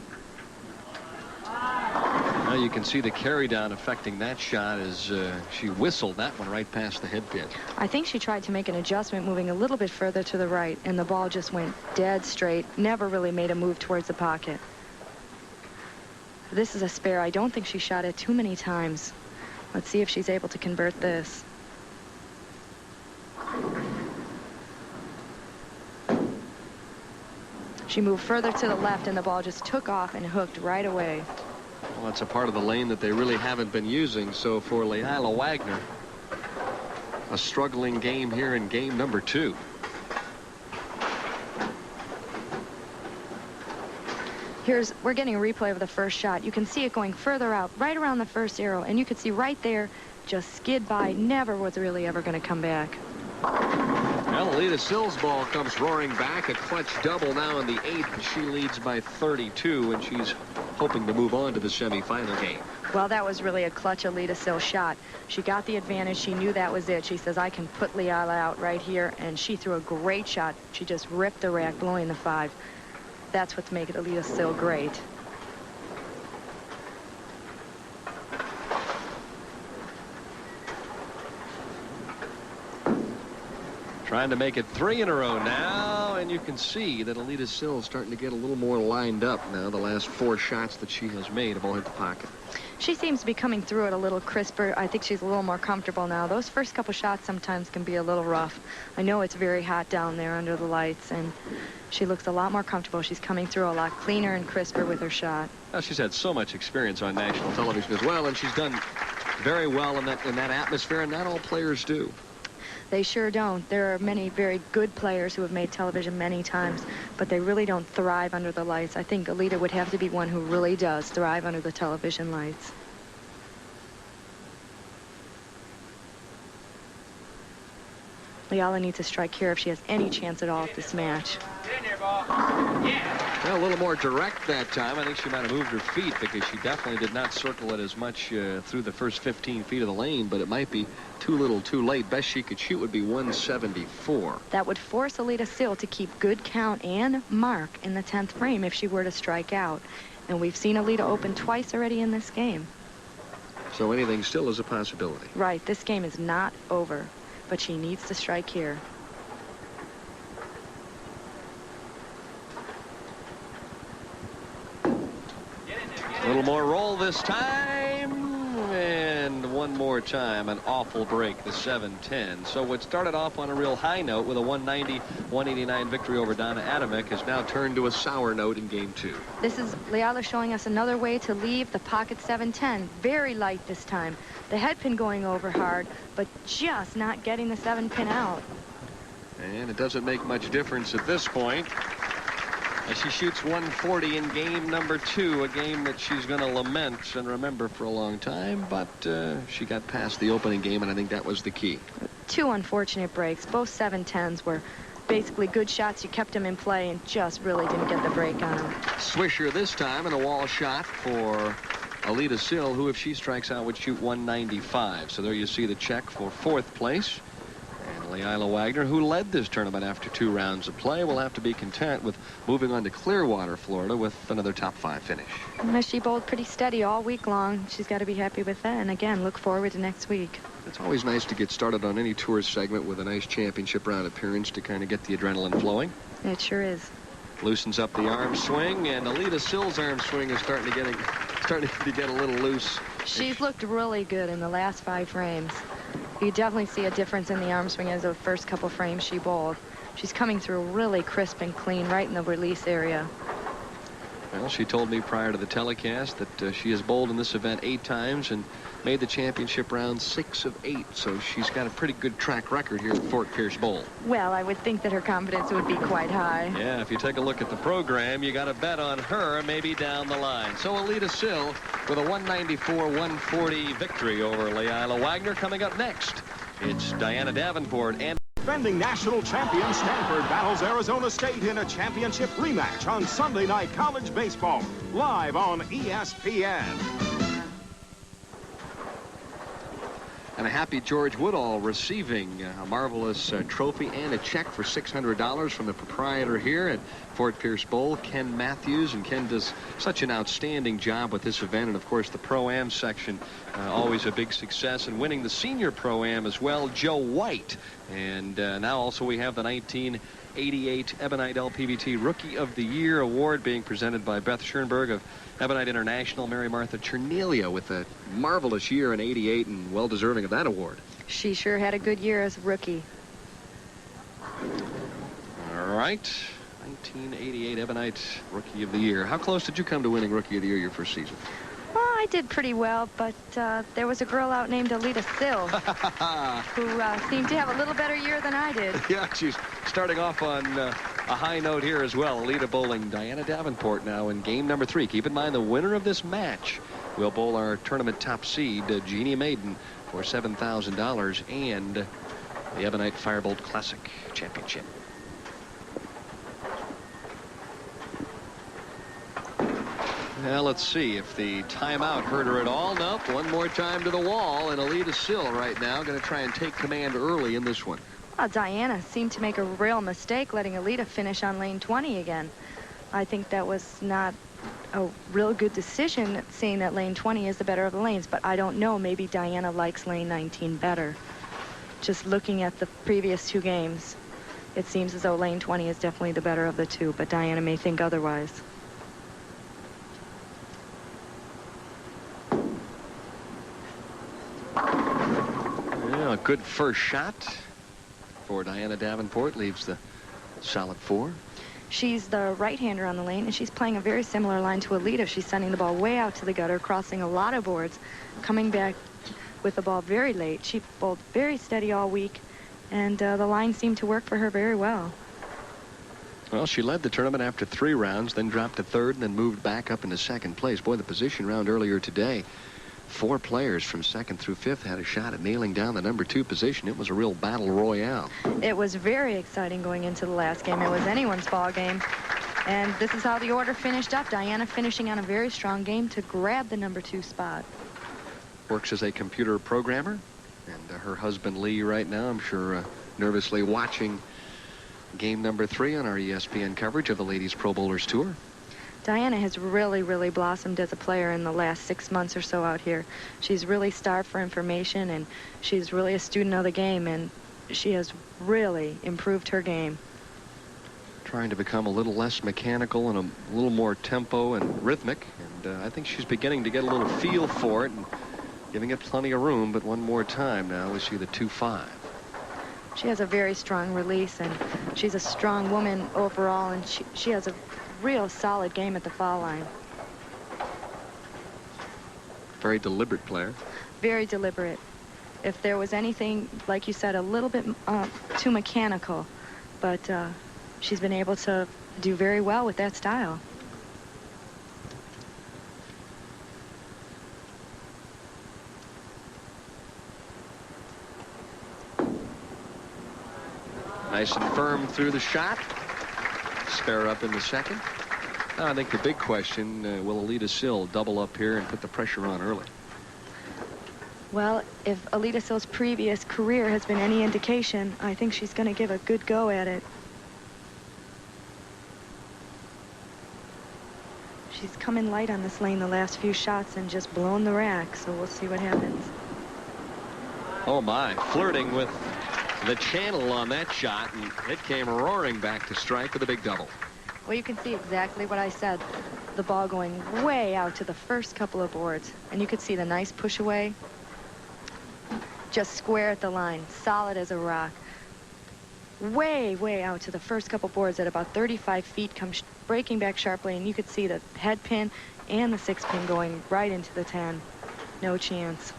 Now you can see the carry down affecting that shot as she whistled that one right past the head pin. I think she tried to make an adjustment, moving a little bit further to the right, and the ball just went dead straight, never really made a move towards the pocket. This is a spare. I don't think she shot it too many times. Let's see if she's able to convert this. She moved further to the left, and the ball just took off and hooked right away. Well, that's a part of the lane that they really haven't been using. So for Leila Wagner, a struggling game here in game number 2. We're getting a replay of the first shot. You can see it going further out, right around the first arrow, and you can see right there, just skid by, never was really ever going to come back. Well, Aleta Sill's ball comes roaring back. A clutch double now in the 8th. She leads by 32, and she's hoping to move on to the semifinal game. Well, that was really a clutch Aleta Sill shot. She got the advantage. She knew that was it. She says, I can put Leila out right here, and she threw a great shot. She just ripped the rack, blowing the 5. That's what's making Aleta Sill great. Trying to make it 3 in a row now, and you can see that Aleta Sill is starting to get a little more lined up now. The last 4 shots that she has made have all hit the pocket. She seems to be coming through it a little crisper. I think she's a little more comfortable now. Those first couple shots sometimes can be a little rough. I know it's very hot down there under the lights, and she looks a lot more comfortable. She's coming through a lot cleaner and crisper with her shot. Well, she's had so much experience on national television as well, and she's done very well in that atmosphere, and not all players do. They sure don't. There are many very good players who have made television many times, but they really don't thrive under the lights. I think Aleta would have to be one who really does thrive under the television lights. Leila needs a strike here if she has any chance at all at this match. Well, a little more direct that time. I think she might have moved her feet because she definitely did not circle it as much through the first 15 feet of the lane, but it might be too little too late. Best she could shoot would be 174. That would force Aleta Sill to keep good count and mark in the 10th frame if she were to strike out. And we've seen Aleta open twice already in this game. So anything still is a possibility. Right. This game is not over, but she needs to strike here. A little more roll this time, and one more time, an awful break, the 7-10. So what started off on a real high note with a 190-189 victory over Donna Adamek has now turned to a sour note in game 2. This is Leila showing us another way to leave the pocket 7-10. Very light this time. The head pin going over hard, but just not getting the 7-pin out. And it doesn't make much difference at this point. As she shoots 140 in game number 2, a game that she's going to lament and remember for a long time, but she got past the opening game, and I think that was the key. 2 unfortunate breaks. Both 7-10s were basically good shots. You kept them in play and just really didn't get the break on them. Swisher this time, and a wall shot for Aleta Sill, who, if she strikes out, would shoot 195. So there you see the check for 4th place. Leila Wagner, who led this tournament after 2 rounds of play, will have to be content with moving on to Clearwater, Florida, with another top 5 finish. She bowled pretty steady all week long. She's got to be happy with that. And again, look forward to next week. It's always nice to get started on any tour segment with a nice championship round appearance to kind of get the adrenaline flowing. It sure is. Loosens up the arm swing, and Aleta Sill's arm swing is starting to get a little loose. She's looked really good in the last 5 frames. You definitely see a difference in the arm swing as the first couple frames she bowled. She's coming through really crisp and clean right in the release area. Well, she told me prior to the telecast that she has bowled in this event 8 times and made the championship round 6 of 8. So she's got a pretty good track record here at Fort Pierce Bowl. Well, I would think that her confidence would be quite high. Yeah, if you take a look at the program, you got to bet on her maybe down the line. So Aleta Sill with a 194-140 victory over Leila Wagner. Coming up next, it's Diana Davenport and Defending national champion Stanford battles Arizona State in a championship rematch on Sunday Night College Baseball, live on ESPN. And a happy George Woodall receiving a marvelous trophy and a check for $600 from the proprietor here at Fort Pierce Bowl, Ken Matthews. And Ken does such an outstanding job with this event. And, of course, the Pro-Am section, always a big success. And winning the Senior Pro-Am as well, Joe White. And now also we have the 1988 Ebonite LPBT Rookie of the Year award being presented by Beth Schoenberg of Ebonite International, Mary Martha Chernelia, with a marvelous year in '88 and well deserving of that award. She sure had a good year as a rookie. All right. 1988 Ebonite Rookie of the Year. How close did you come to winning Rookie of the Year your first season? Well, I did pretty well, but there was a girl out named Aleta Sill who seemed to have a little better year than I did. Yeah, she's starting off on a high note here as well. Aleta bowling Diana Davenport now in game number 3. Keep in mind the winner of this match will bowl our tournament top seed, Jeanne Maiden, for $7,000 and the Ebonite Firebolt Classic Championship. Now let's see if the timeout hurt her at all. Nope. One more time to the wall, and Aleta Sill right now going to try and take command early in this one. Well, Diana seemed to make a real mistake letting Aleta finish on lane 20 again. I think that was not a real good decision, saying that lane 20 is the better of the lanes, but I don't know. Maybe Diana likes lane 19 better. Just looking at the previous 2 games, it seems as though lane 20 is definitely the better of the 2, but Diana may think otherwise. Yeah, a good first shot for Diana Davenport. Leaves the solid 4. She's the right-hander on the lane, and she's playing a very similar line to Aleta. She's sending the ball way out to the gutter, crossing a lot of boards, coming back with the ball very late. She bowled very steady all week, and the line seemed to work for her very well. Well, she led the tournament after 3 rounds, then dropped to 3rd, and then moved back up into 2nd place. Boy, the position round earlier today, 4 players from 2nd through 5th had a shot at nailing down the number 2 position. It was a real battle royale. It was very exciting going into the last game. It was anyone's ball game. And this is how the order finished up. Diana finishing on a very strong game to grab the number 2 spot. Works as a computer programmer. And her husband Lee right now, I'm sure, nervously watching game number 3 on our ESPN coverage of the Ladies Pro Bowlers Tour. Diana has really blossomed as a player in the last 6 months or so out here. She's really starved for information, and she's really a student of the game, and she has really improved her game. Trying to become a little less mechanical and a little more tempo and rhythmic, and I think she's beginning to get a little feel for it and giving it plenty of room. But one more time now we see the 2-5. She has a very strong release, and she's a strong woman overall, and she has a real solid game at the foul line. Very deliberate player. Very deliberate. If there was anything, like you said, a little bit too mechanical, but she's been able to do very well with that style. Nice and firm through the shot. Spare up in the 2nd. Now, I think the big question, will Aleta Sill double up here and put the pressure on early? Well, if Aleta Sill's previous career has been any indication, I think she's going to give a good go at it. She's come in light on this lane the last few shots and just blown the rack, so we'll see what happens. Oh my, flirting with the channel on that shot, and it came roaring back to strike with a big double. Well, you can see exactly what I said. The ball going way out to the first couple of boards, and you could see the nice push away. Just square at the line, solid as a rock. Way out to the first couple boards at about 35 feet, comes breaking back sharply, and you could see the head pin and the 6 pin going right into the 10. No chance.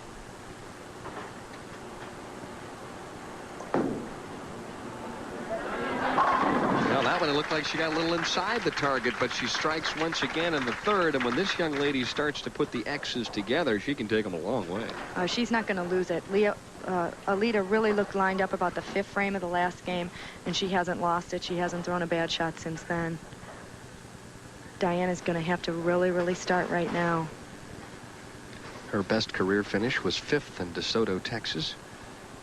Well, that one, it looked like she got a little inside the target, but she strikes once again in the 3rd, and when this young lady starts to put the X's together, she can take them a long way. She's not going to lose it. Aleta really looked lined up about the 5th frame of the last game, and she hasn't lost it. She hasn't thrown a bad shot since then. Diana's going to have to really start right now. Her best career finish was 5th in DeSoto, Texas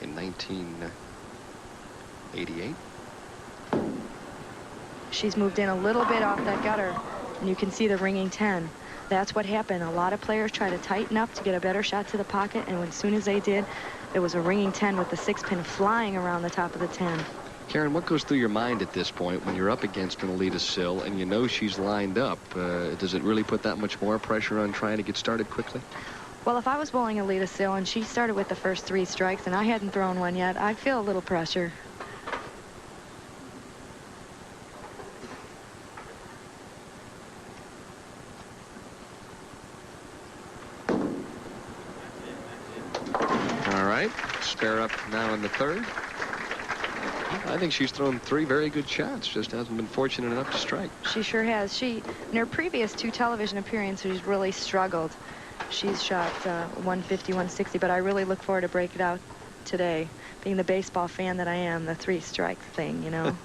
in 1988. She's moved in a little bit off that gutter, and you can see the ringing 10. That's what happened. A lot of players try to tighten up to get a better shot to the pocket, and as soon as they did, it was a ringing 10 with the 6 pin flying around the top of the 10. Karen, what goes through your mind at this point when you're up against an Aleta Sill and you know she's lined up? Does it really put that much more pressure on trying to get started quickly? Well, if I was bowling Aleta Sill and she started with the first 3 strikes and I hadn't thrown one yet, I'd feel a little pressure. All right, spare up now in the 3rd. I think she's thrown 3 very good shots, just hasn't been fortunate enough to strike. She sure has. She, in her previous 2 television appearances, really struggled. She's shot 150, 160, but I really look forward to break it out today. Being the baseball fan that I am, the 3-strike thing, you know.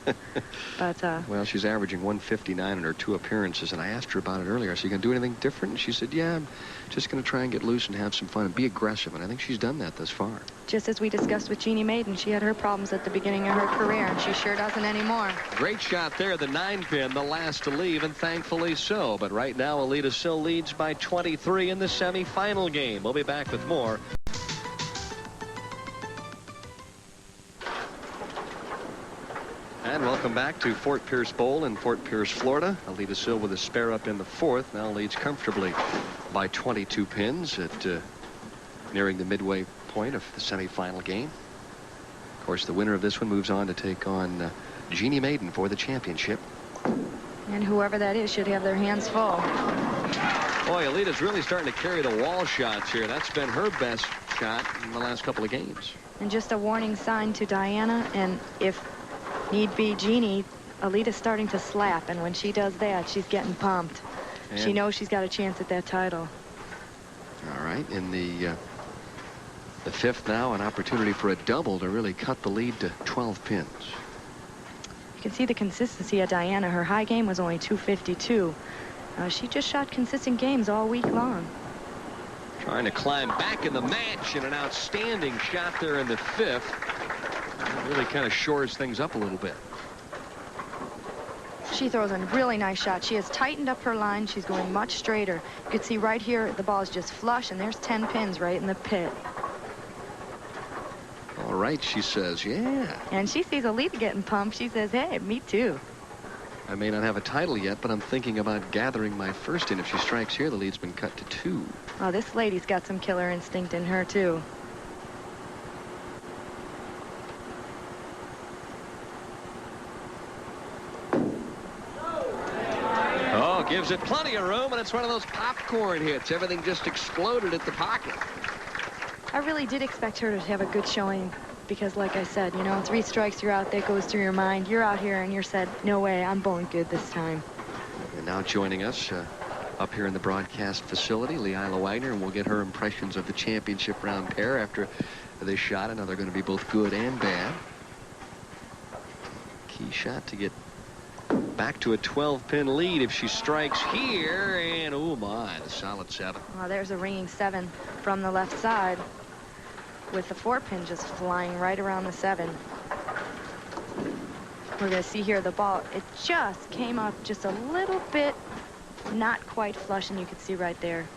But well, she's averaging 159 in her 2 appearances, and I asked her about it earlier. So you gonna do anything different? And she said, yeah, I'm just gonna try and get loose and have some fun and be aggressive. And I think she's done that thus far. just as we discussed with Jeanne Maiden, she had her problems at the beginning of her career, and she sure doesn't anymore. Great shot there, the 9-pin, the last to leave, and thankfully so. But right now, Aleta Sill leads by 23 in the semifinal game. We'll be back with more. And welcome back to Fort Pierce Bowl in Fort Pierce, Florida. Aleta Sill with a spare up in the 4th. Now leads comfortably by 22 pins at nearing the midway point of the semifinal game. Of course, the winner of this one moves on to take on Jeanne Maiden for the championship. And whoever that is should have their hands full. Boy, Aleta's really starting to carry the wall shots here. That's been her best shot in the last couple of games. And just a warning sign to Diana, and if need be Jeanne, Aleta's starting to slap, and when she does that, she's getting pumped. And she knows she's got a chance at that title. All right, in the 5th now, an opportunity for a double to really cut the lead to 12 pins. You can see the consistency of Diana. Her high game was only 252. She just shot consistent games all week long. Trying to climb back in the match, and an outstanding shot there in the 5th. That really kind of shores things up a little bit. She throws a really nice shot. She has tightened up her line. She's going much straighter. You can see right here the ball is just flush, and there's 10 pins right in the pit. All right, she says, yeah. And she sees Aleta getting pumped. She says, hey, me too. I may not have a title yet, but I'm thinking about gathering my first in. If she strikes here, the lead's been cut to 2. Oh, this lady's got some killer instinct in her, too. Oh, gives it plenty of room, and it's one of those popcorn hits. Everything just exploded at the pocket. I really did expect her to have a good showing because, like I said, you know, 3 strikes, you're out, that goes through your mind. You're out here and you're said, no way, I'm bowling good this time. And now joining us up here in the broadcast facility, Leila Wagner, and we'll get her impressions of the championship round pair after this shot. I know they're going to be both good and bad. Key shot to get back to a 12-pin lead if she strikes here, and oh my, the solid 7. Well, there's a ringing 7 from the left side with the 4-pin just flying right around the 7. We're going to see here the ball, it just came up just a little bit, not quite flush, and you can see right there,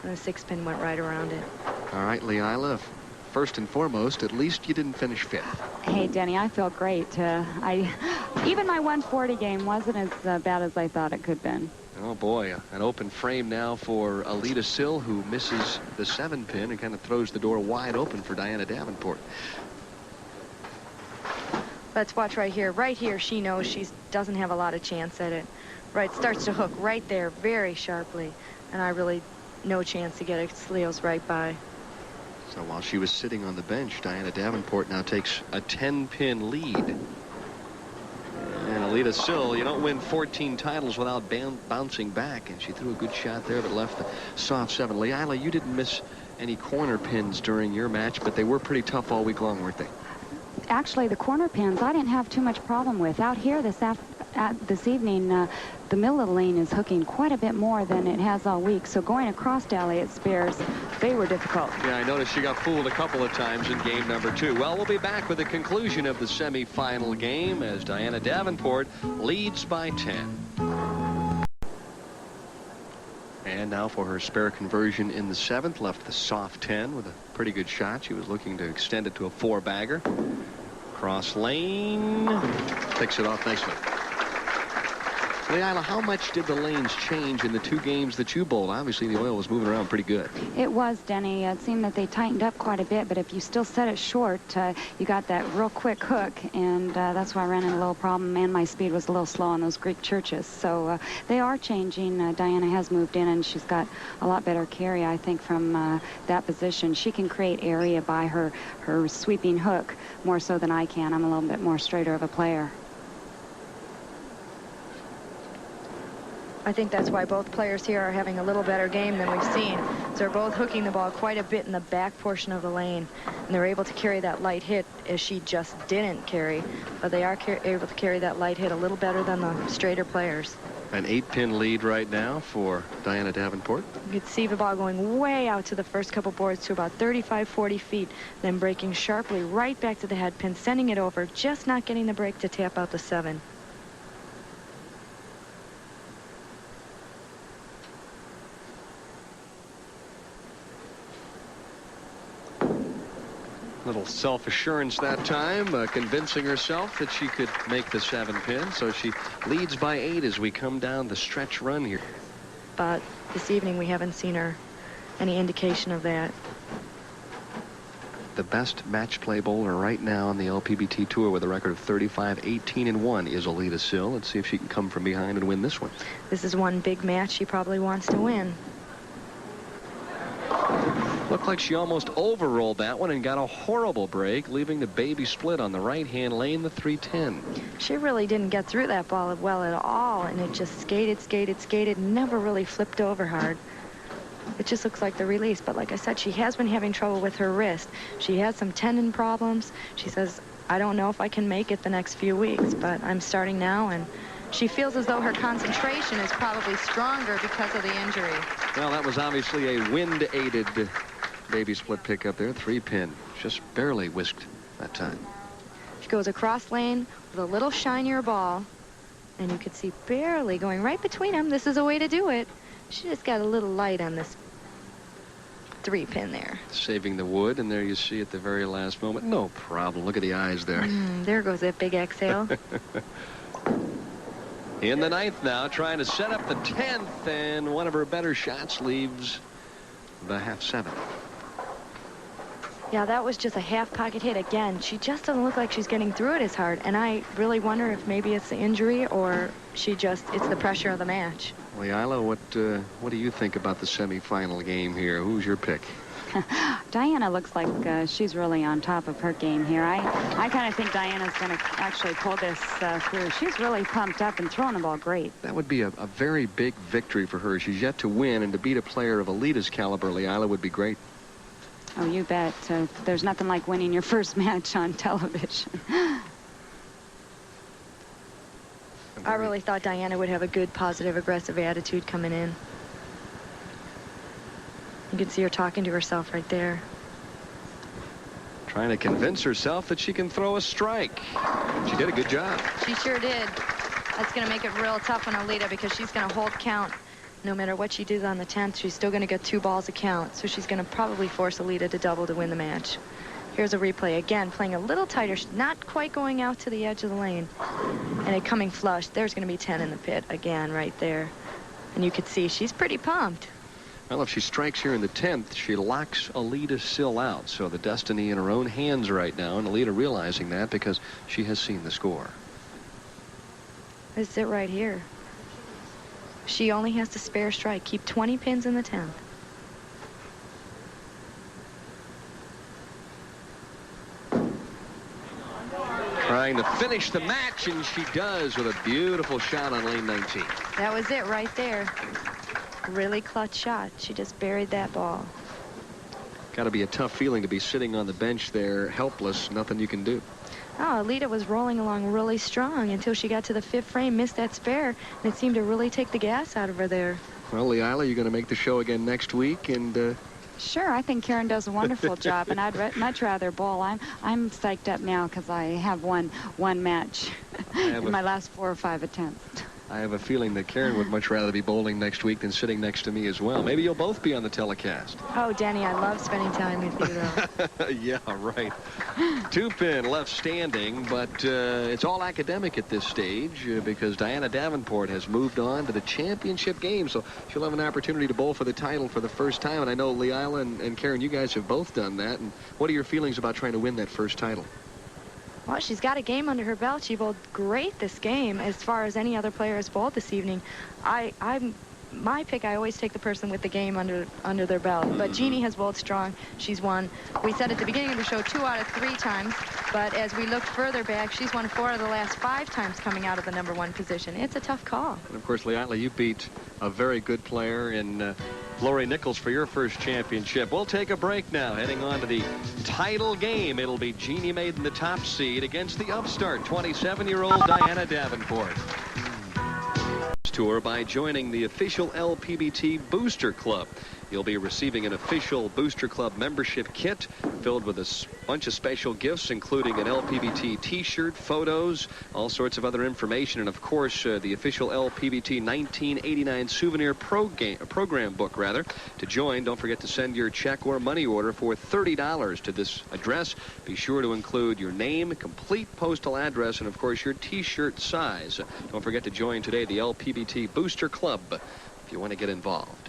and the 6-pin went right around it. All right, Leila, first and foremost, at least you didn't finish 5th. Hey, Denny, I felt great. Even my 140 game wasn't as bad as I thought it could have been. Oh, boy, an open frame now for Aleta Sill, who misses the 7-pin and kind of throws the door wide open for Diana Davenport. Let's watch right here. Right here, she knows she doesn't have a lot of chance at it. Right, starts to hook right there very sharply, and I really no chance to get it. Sleals right by. So while she was sitting on the bench, Diana Davenport now takes a 10-pin lead. And Aleta Sill, you don't win 14 titles without bouncing back, and she threw a good shot there but left the soft 7. Leila, you didn't miss any corner pins during your match, but they were pretty tough all week long, weren't they? Actually, the corner pins I didn't have too much problem with. Out here this evening, the middle of the lane is hooking quite a bit more than it has all week. So going across to Elliott Spears, they were difficult. Yeah, I noticed she got fooled a couple of times in game number 2. Well, we'll be back with the conclusion of the semifinal game as Diana Davenport leads by 10. And now for her spare conversion in the 7th, left the soft 10 with a pretty good shot. She was looking to extend it to a 4-bagger. Cross lane, picks it off nicely. Leila, how much did the lanes change in the 2 games that you bowled? Obviously, the oil was moving around pretty good. It was, Denny. It seemed that they tightened up quite a bit, but if you still set it short, you got that real quick hook, and that's why I ran into a little problem, and my speed was a little slow on those Greek churches. So they are changing. Diana has moved in, and she's got a lot better carry, I think, from that position. She can create area by her sweeping hook more so than I can. I'm a little bit more straighter of a player. I think that's why both players here are having a little better game than we've seen. So they're both hooking the ball quite a bit in the back portion of the lane, and they're able to carry that light hit as she just didn't carry, but they are able to carry that light hit a little better than the straighter players. An 8-pin lead right now for Diana Davenport. You could see the ball going way out to the first couple boards to about 35-40 feet, then breaking sharply right back to the head pin, sending it over, just not getting the break to tap out the 7. Little self-assurance that time, convincing herself that she could make the 7-pin. So she leads by 8 as we come down the stretch run here. But this evening we haven't seen her any indication of that. The best match play bowler right now on the LPBT Tour with a record of 35-18-1 is Aleta Sill. Let's see if she can come from behind and win this one. This is one big match she probably wants to win. Looked like she almost overrolled that one and got a horrible break, leaving the baby split on the right-hand lane, the 310. She really didn't get through that ball well at all, and it just skated, never really flipped over hard. It just looks like the release, but like I said, she has been having trouble with her wrist. She has some tendon problems. She says, I don't know if I can make it the next few weeks, but I'm starting now, and she feels as though her concentration is probably stronger because of the injury. Well, that was obviously a wind-aided baby split pickup there. 3-pin. Just barely whisked that time. She goes across lane with a little shinier ball, and you could see barely going right between them. This is a way to do it. She just got a little light on this 3-pin there. Saving the wood, and there you see at the very last moment. No problem. Look at the eyes there. There goes that big exhale. In the 9th now, trying to set up the 10th, and one of her better shots leaves the half 7. Yeah, that was just a half pocket hit again. She just doesn't look like she's getting through it as hard, and I really wonder if maybe it's the injury or it's the pressure of the match. Leila, what do you think about the semifinal game here? Who's your pick? Diana looks like she's really on top of her game here. I kind of think Diana's going to actually pull this through. She's really pumped up and throwing the ball great. That would be a very big victory for her. She's yet to win, and to beat a player of Aleta's caliber, Leila, would be great. Oh, you bet. There's nothing like winning your first match on television. I really thought Diana would have a good, positive, aggressive attitude coming in. You can see her talking to herself right there. Trying to convince herself that she can throw a strike. She did a good job. She sure did. That's going to make it real tough on Aleta because she's going to hold count. No matter what she does on the 10th, she's still going to get 2 balls a count. So she's going to probably force Aleta to double to win the match. Here's a replay. Again, playing a little tighter. Not quite going out to the edge of the lane. And it coming flush. There's going to be 10 in the pit again right there. And you could see she's pretty pumped. Well, if she strikes here in the 10th, she locks Aleta Sill out. So the destiny in her own hands right now, and Aleta realizing that because she has seen the score. This is it right here. She only has to spare strike. Keep 20 pins in the 10th. Trying to finish the match, and she does with a beautiful shot on lane 19. That was it right there. Really clutch shot. She just buried that ball. Got to be a tough feeling to be sitting on the bench there, helpless, nothing you can do. Oh, Aleta was rolling along really strong until she got to the 5th frame, missed that spare, and it seemed to really take the gas out of her there. Well, Leila, you're going to make the show again next week, and Sure, I think Karen does a wonderful job, and I'd much rather bowl. I'm psyched up now because I have won one match in my last 4 or 5 attempts. I have a feeling that Karen would much rather be bowling next week than sitting next to me as well. Maybe you'll both be on the telecast. Oh, Denny, I love spending time with you, though. Yeah, right. 2-pin left standing, but it's all academic at this stage because Diana Davenport has moved on to the championship game, so she'll have an opportunity to bowl for the title for the first time. And I know Leila and Karen, you guys have both done that. And what are your feelings about trying to win that first title? Well, she's got a game under her belt. She bowled great this game as far as any other player has bowled this evening. My pick, I always take the person with the game under their belt. But Jeanne has bowled strong. She's won. We said at the beginning of the show 2 out of 3 times. But as we look further back, she's won 4 of the last 5 times coming out of the #1 position. It's a tough call. And of course, Leila, you beat a very good player in Lori Nichols for your first championship. We'll take a break now. Heading on to the title game. It'll be Jeanne Maiden, the top seed, against the upstart 27-year-old Diana Davenport. Tour by joining the official LPBT Booster Club. You'll be receiving an official Booster Club membership kit filled with a bunch of special gifts, including an LPBT t-shirt, photos, all sorts of other information, and of course the official LPBT 1989 souvenir program book. To join, don't forget to send your check or money order for $30 to this address. Be sure to include your name, complete postal address, and of course your t-shirt size. Don't forget to join today the LPBT Booster Club if you want to get involved.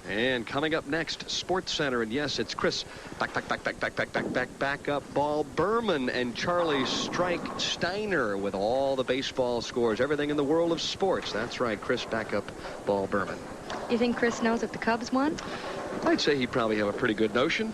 And coming up next, Sports Center, and yes, it's Chris back up ball Berman and Charlie Strike Steiner with all the baseball scores, everything in the world of sports. That's right, Chris back up ball Berman. You think Chris knows if the Cubs won? I'd say he'd probably have a pretty good notion.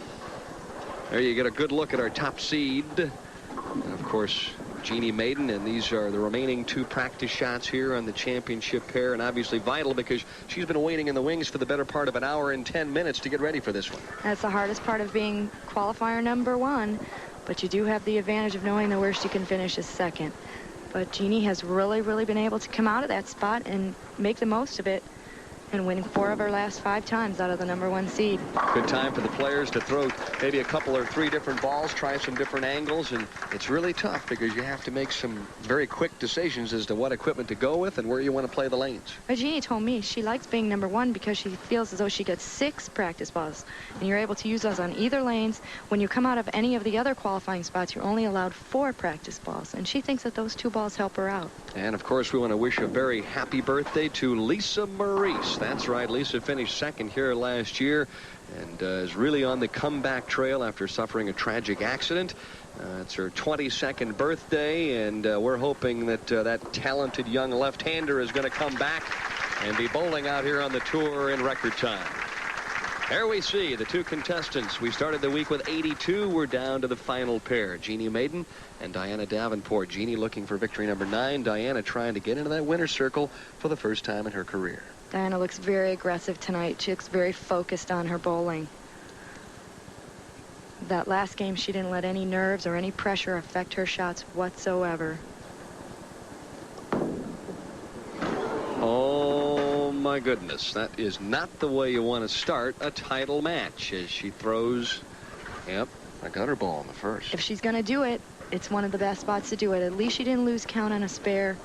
There you get a good look at our top seed. And of course, Jeanne Maiden, and these are the remaining 2 practice shots here on the championship pair, and obviously vital because she's been waiting in the wings for the better part of an hour and 10 minutes to get ready for this one. That's the hardest part of being qualifier #1, but you do have the advantage of knowing the worst you can finish is second. But Jeanne has really been able to come out of that spot and make the most of it and win 4 of her last 5 times out of the #1 seed. Good time for the players to throw maybe a couple or 3 different balls, try some different angles, and it's really tough because you have to make some very quick decisions as to what equipment to go with and where you want to play the lanes. But Jeanne told me she likes being #1 because she feels as though she gets 6 practice balls, and you're able to use those on either lanes. When you come out of any of the other qualifying spots, you're only allowed 4 practice balls, and she thinks that those 2 balls help her out. And of course, we want to wish a very happy birthday to Lisa Maurice. That's right, Lisa finished second here last year and is really on the comeback trail after suffering a tragic accident. It's her 22nd birthday, and we're hoping that that talented young left-hander is going to come back and be bowling out here on the tour in record time. There we see the 2 contestants. We started the week with 82. We're down to the final pair, Jeanne Maiden and Diana Davenport. Jeanne looking for victory #9. Diana trying to get into that winner's circle for the first time in her career. Diana looks very aggressive tonight. She looks very focused on her bowling. That last game, she didn't let any nerves or any pressure affect her shots whatsoever. Oh my goodness, that is not the way you want to start a title match as she throws, yep, a gutter ball in the first. If she's going to do it, it's one of the best spots to do it. At least she didn't lose count on a spare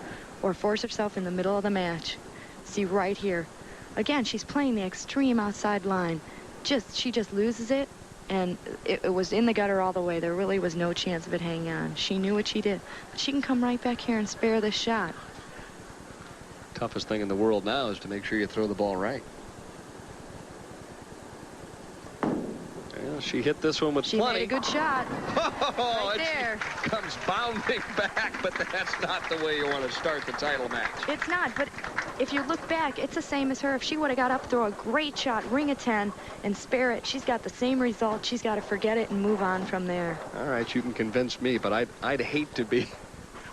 or force herself in the middle of the match. See right here. Again, she's playing the extreme outside line. She just loses it, and it was in the gutter all the way. There really was no chance of it hanging on. She knew what she did. But she can come right back here and spare this shot. Toughest thing in the world now is to make sure you throw the ball right. Well, she hit this one with she plenty. Made a good shot. Oh, right there. Comes bounding back, but that's not the way you want to start the title match. It's not, but if you look back, it's the same as her. If she would have got up, throw a great shot, ring a 10, and spare it, she's got the same result. She's got to forget it and move on from there. All right, you can convince me, but I'd hate to be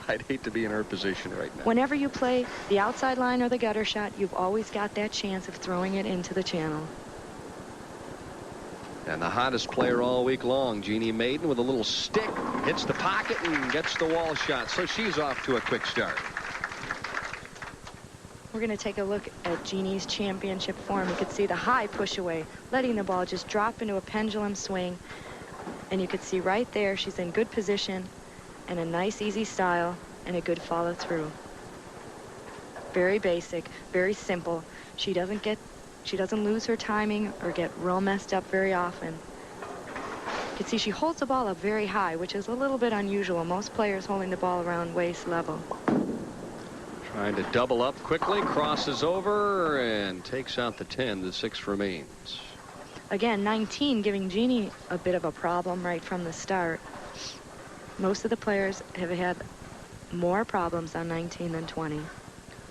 in her position right now. Whenever you play the outside line or the gutter shot, you've always got that chance of throwing it into the channel. And the hottest player all week long, Jeanne Maiden, with a little stick, hits the pocket and gets the wall shot. So she's off to a quick start. We're going to take a look at Jeanne's championship form. You can see the high push away, letting the ball just drop into a pendulum swing. And you can see right there she's in good position and a nice, easy style. and a good follow through. Very basic, very simple. She doesn't lose her timing or get real messed up very often. You can see she holds the ball up very high, which is a little bit unusual. Most players holding the ball around waist level. Trying to double up quickly, crosses over and takes out the 10. The 6 remains. Again, 19 giving Jeanne a bit of a problem right from the start. Most of the players have had more problems on 19 than 20.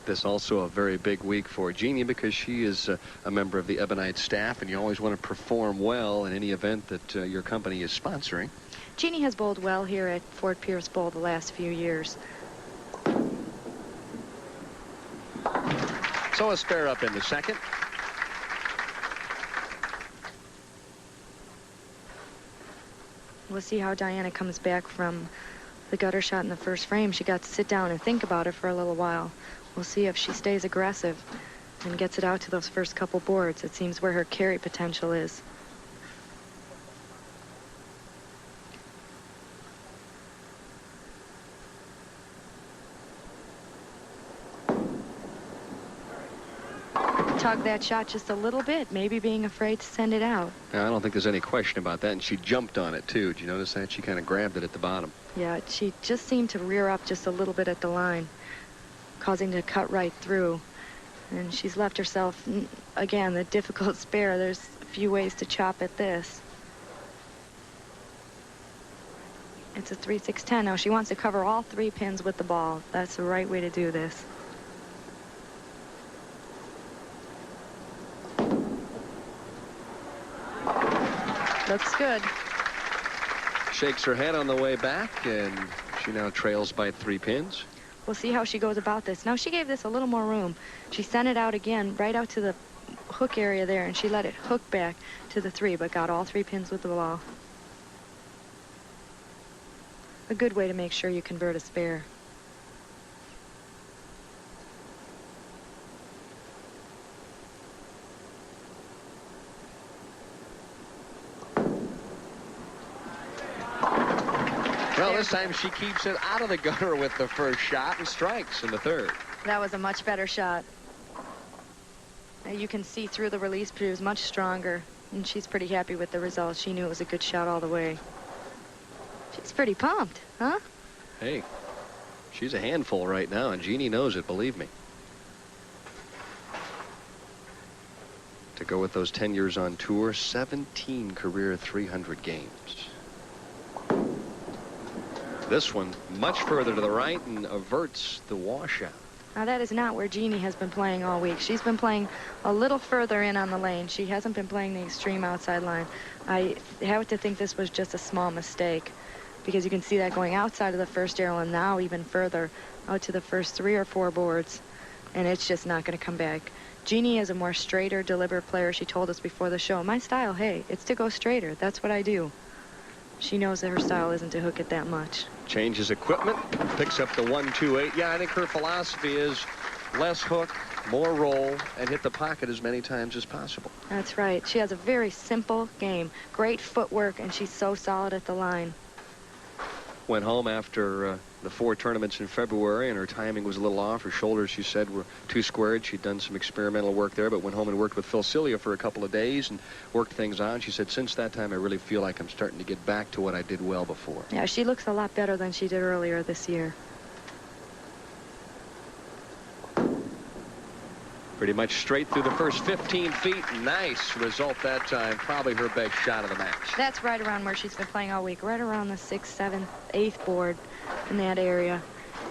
This also a very big week for Jeanne because she is a member of the Ebonite staff, and you always want to perform well in any event that your company is sponsoring. Jeanne has bowled well here at Fort Pierce Bowl the last few years. So a spare up in the second. We'll see how Diana comes back from the gutter shot in the first frame. She got to sit down and think about it for a little while. We'll see if she stays aggressive and gets it out to those first couple boards. It seems where her carry potential is. Tug that shot just a little bit, maybe being afraid to send it out. Now, I don't think there's any question about that, and she jumped on it too. Did you notice that? She kind of grabbed it at the bottom. Yeah, she just seemed to rear up just a little bit at the line, causing to cut right through. And she's left herself, again, the difficult spare. There's a few ways to chop at this. It's a 3-6-10. Now she wants to cover all 3 pins with the ball. That's the right way to do this. Looks good. Shakes her head on the way back, and she now trails by 3 pins. We'll see how she goes about this. Now, she gave this a little more room. She sent it out again, right out to the hook area there, and she let it hook back to the 3, but got all 3 pins with the ball. A good way to make sure you convert a spare. Well, this time she keeps it out of the gutter with the first shot and strikes in the third. That was a much better shot. You can see through the release, but it was much stronger, and she's pretty happy with the results. She knew it was a good shot all the way. She's pretty pumped, huh? Hey, she's a handful right now, and Jeanne knows it, believe me. To go with those 10 years on tour, 17 career 300 games. This one much further to the right and averts the washout. Now, that is not where Jeanne has been playing all week. She's been playing a little further in on the lane. She hasn't been playing the extreme outside line. I have to think this was just a small mistake, because you can see that going outside of the first arrow and now even further out to the first 3 or 4 boards, and it's just not going to come back. Jeanne is a more straighter, deliberate player. She told us before the show, my style, hey, it's to go straighter. That's what I do. She knows that her style isn't to hook it that much. Changes equipment, picks up the 1-2-8. Yeah, I think her philosophy is less hook, more roll, and hit the pocket as many times as possible. That's right. She has a very simple game. Great footwork, and she's so solid at the line. Went home after the 4 tournaments in February, and her timing was a little off. Her shoulders, she said, were too squared. She'd done some experimental work there, but went home and worked with Phil Cilia for a couple of days and worked things out. She said, since that time, I really feel like I'm starting to get back to what I did well before. Yeah, she looks a lot better than she did earlier this year. Pretty much straight through the first 15 feet. Nice result that time. Probably her best shot of the match. That's right around where she's been playing all week, right around the 6th, 7th, 8th board in that area.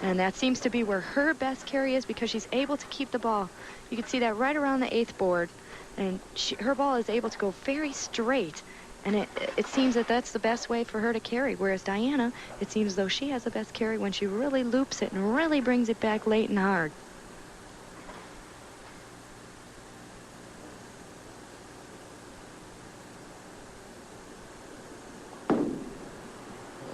And that seems to be where her best carry is, because she's able to keep the ball. You can see that right around the 8th board. And her ball is able to go very straight. And it seems that that's the best way for her to carry. Whereas Diana, it seems as though she has the best carry when she really loops it and really brings it back late and hard.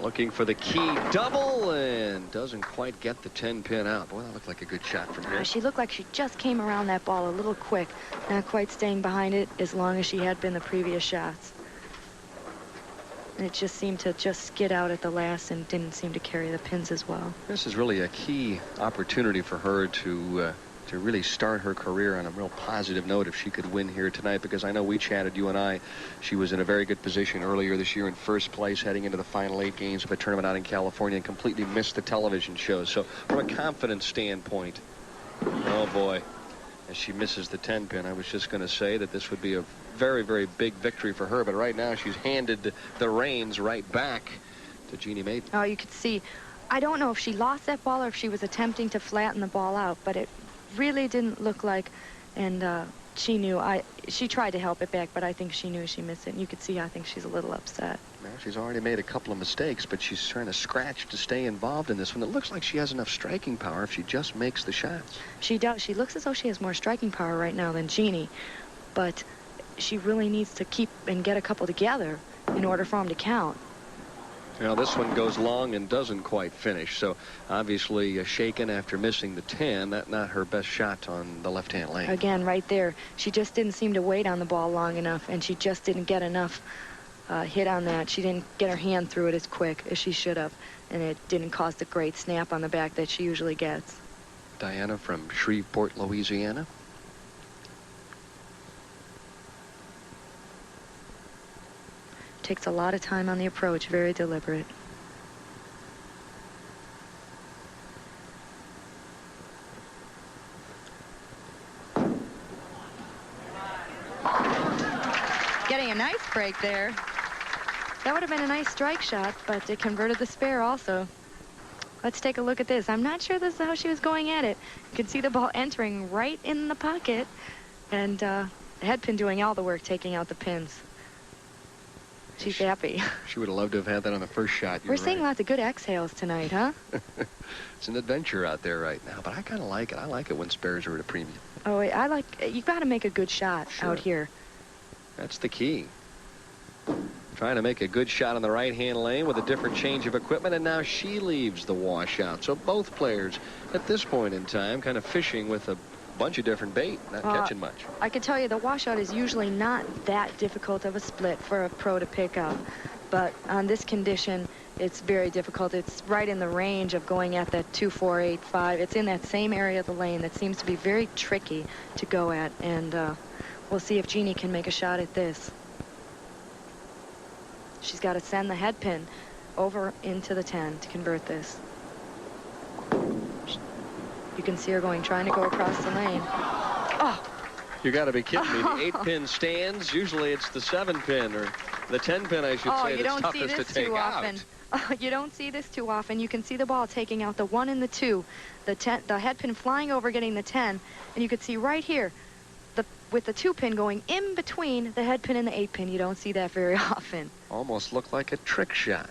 Looking for the key double and doesn't quite get the 10-pin out. Boy, that looked like a good shot from her. She looked like she just came around that ball a little quick, not quite staying behind it as long as she had been the previous shots. And it just seemed to just skid out at the last and didn't seem to carry the pins as well. This is really a key opportunity for her to really start her career on a real positive note if she could win here tonight, because I know we chatted, you and I, she was in a very good position earlier this year in first place heading into the final 8 games of a tournament out in California and completely missed the television shows. So from a confidence standpoint, oh boy, as she misses the 10 pin, I was just going to say that this would be a very, very big victory for her, but right now she's handed the reins right back to Jeanne Maiden. Oh, you could see, I don't know if she lost that ball or if she was attempting to flatten the ball out, but it really didn't look like, and she knew. She tried to help it back, but I think she knew she missed it. And you could see, I think she's a little upset. Well, she's already made a couple of mistakes, but she's trying to scratch to stay involved in this one. It looks like she has enough striking power if she just makes the shots. She does. She looks as though she has more striking power right now than Jeanne, but she really needs to keep and get a couple together in order for them to count. Now this one goes long and doesn't quite finish, so obviously shaken after missing the 10. That's not her best shot on the left-hand lane. Again, right there, she just didn't seem to wait on the ball long enough, and she just didn't get enough hit on that. She didn't get her hand through it as quick as she should have, and it didn't cause the great snap on the back that she usually gets. Diana from Shreveport, Louisiana. Takes a lot of time on the approach, very deliberate. Getting a nice break there. That would have been a nice strike shot, but it converted the spare also. Let's take a look at this. I'm not sure this is how she was going at it. You can see the ball entering right in the pocket, and the head pin doing all the work, taking out the pins. She's happy. She would have loved to have had that on the first shot. We're seeing lots of good exhales tonight, huh? It's an adventure out there right now, but I kind of like it. I like it when spares are at a premium. Oh, I like, you got to make a good shot out here. That's the key. Trying to make a good shot on the right-hand lane with a different change of equipment, and now she leaves the washout. So both players at this point in time kind of fishing with a bunch of different bait, not catching much. I can tell you the washout is usually not that difficult of a split for a pro to pick up, but on this condition it's very difficult. It's right in the range of going at that 2-4-8-5. It's in that same area of the lane that seems to be very tricky to go at, and we'll see if Jeanne can make a shot at this. She's got to send the head pin over into the 10 to convert this. You can see her trying to go across the lane. Oh! You got to be kidding me. The 8-pin stands. Usually it's the 7-pin or the 10-pin, I should say, that's toughest to take out. You don't see this too often. You can see the ball taking out the 1 and the 2, the head pin flying over, getting the 10, and you can see right here, with the 2-pin going in between the head pin and the 8-pin. You don't see that very often. Almost looked like a trick shot.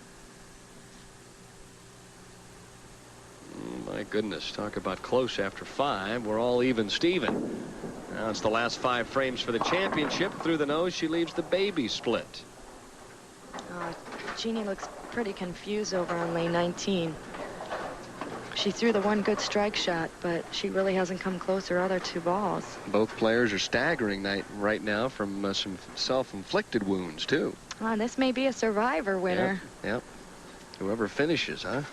My goodness, talk about close after 5. We're all even Steven. Now it's the last 5 frames for the championship. Through the nose, she leaves the baby split. Jeanne looks pretty confused over on lane 19. She threw the one good strike shot, but she really hasn't come close her other 2 balls. Both players are staggering right now from some self-inflicted wounds, too. Oh, this may be a survivor winner. Yep. Whoever finishes, huh?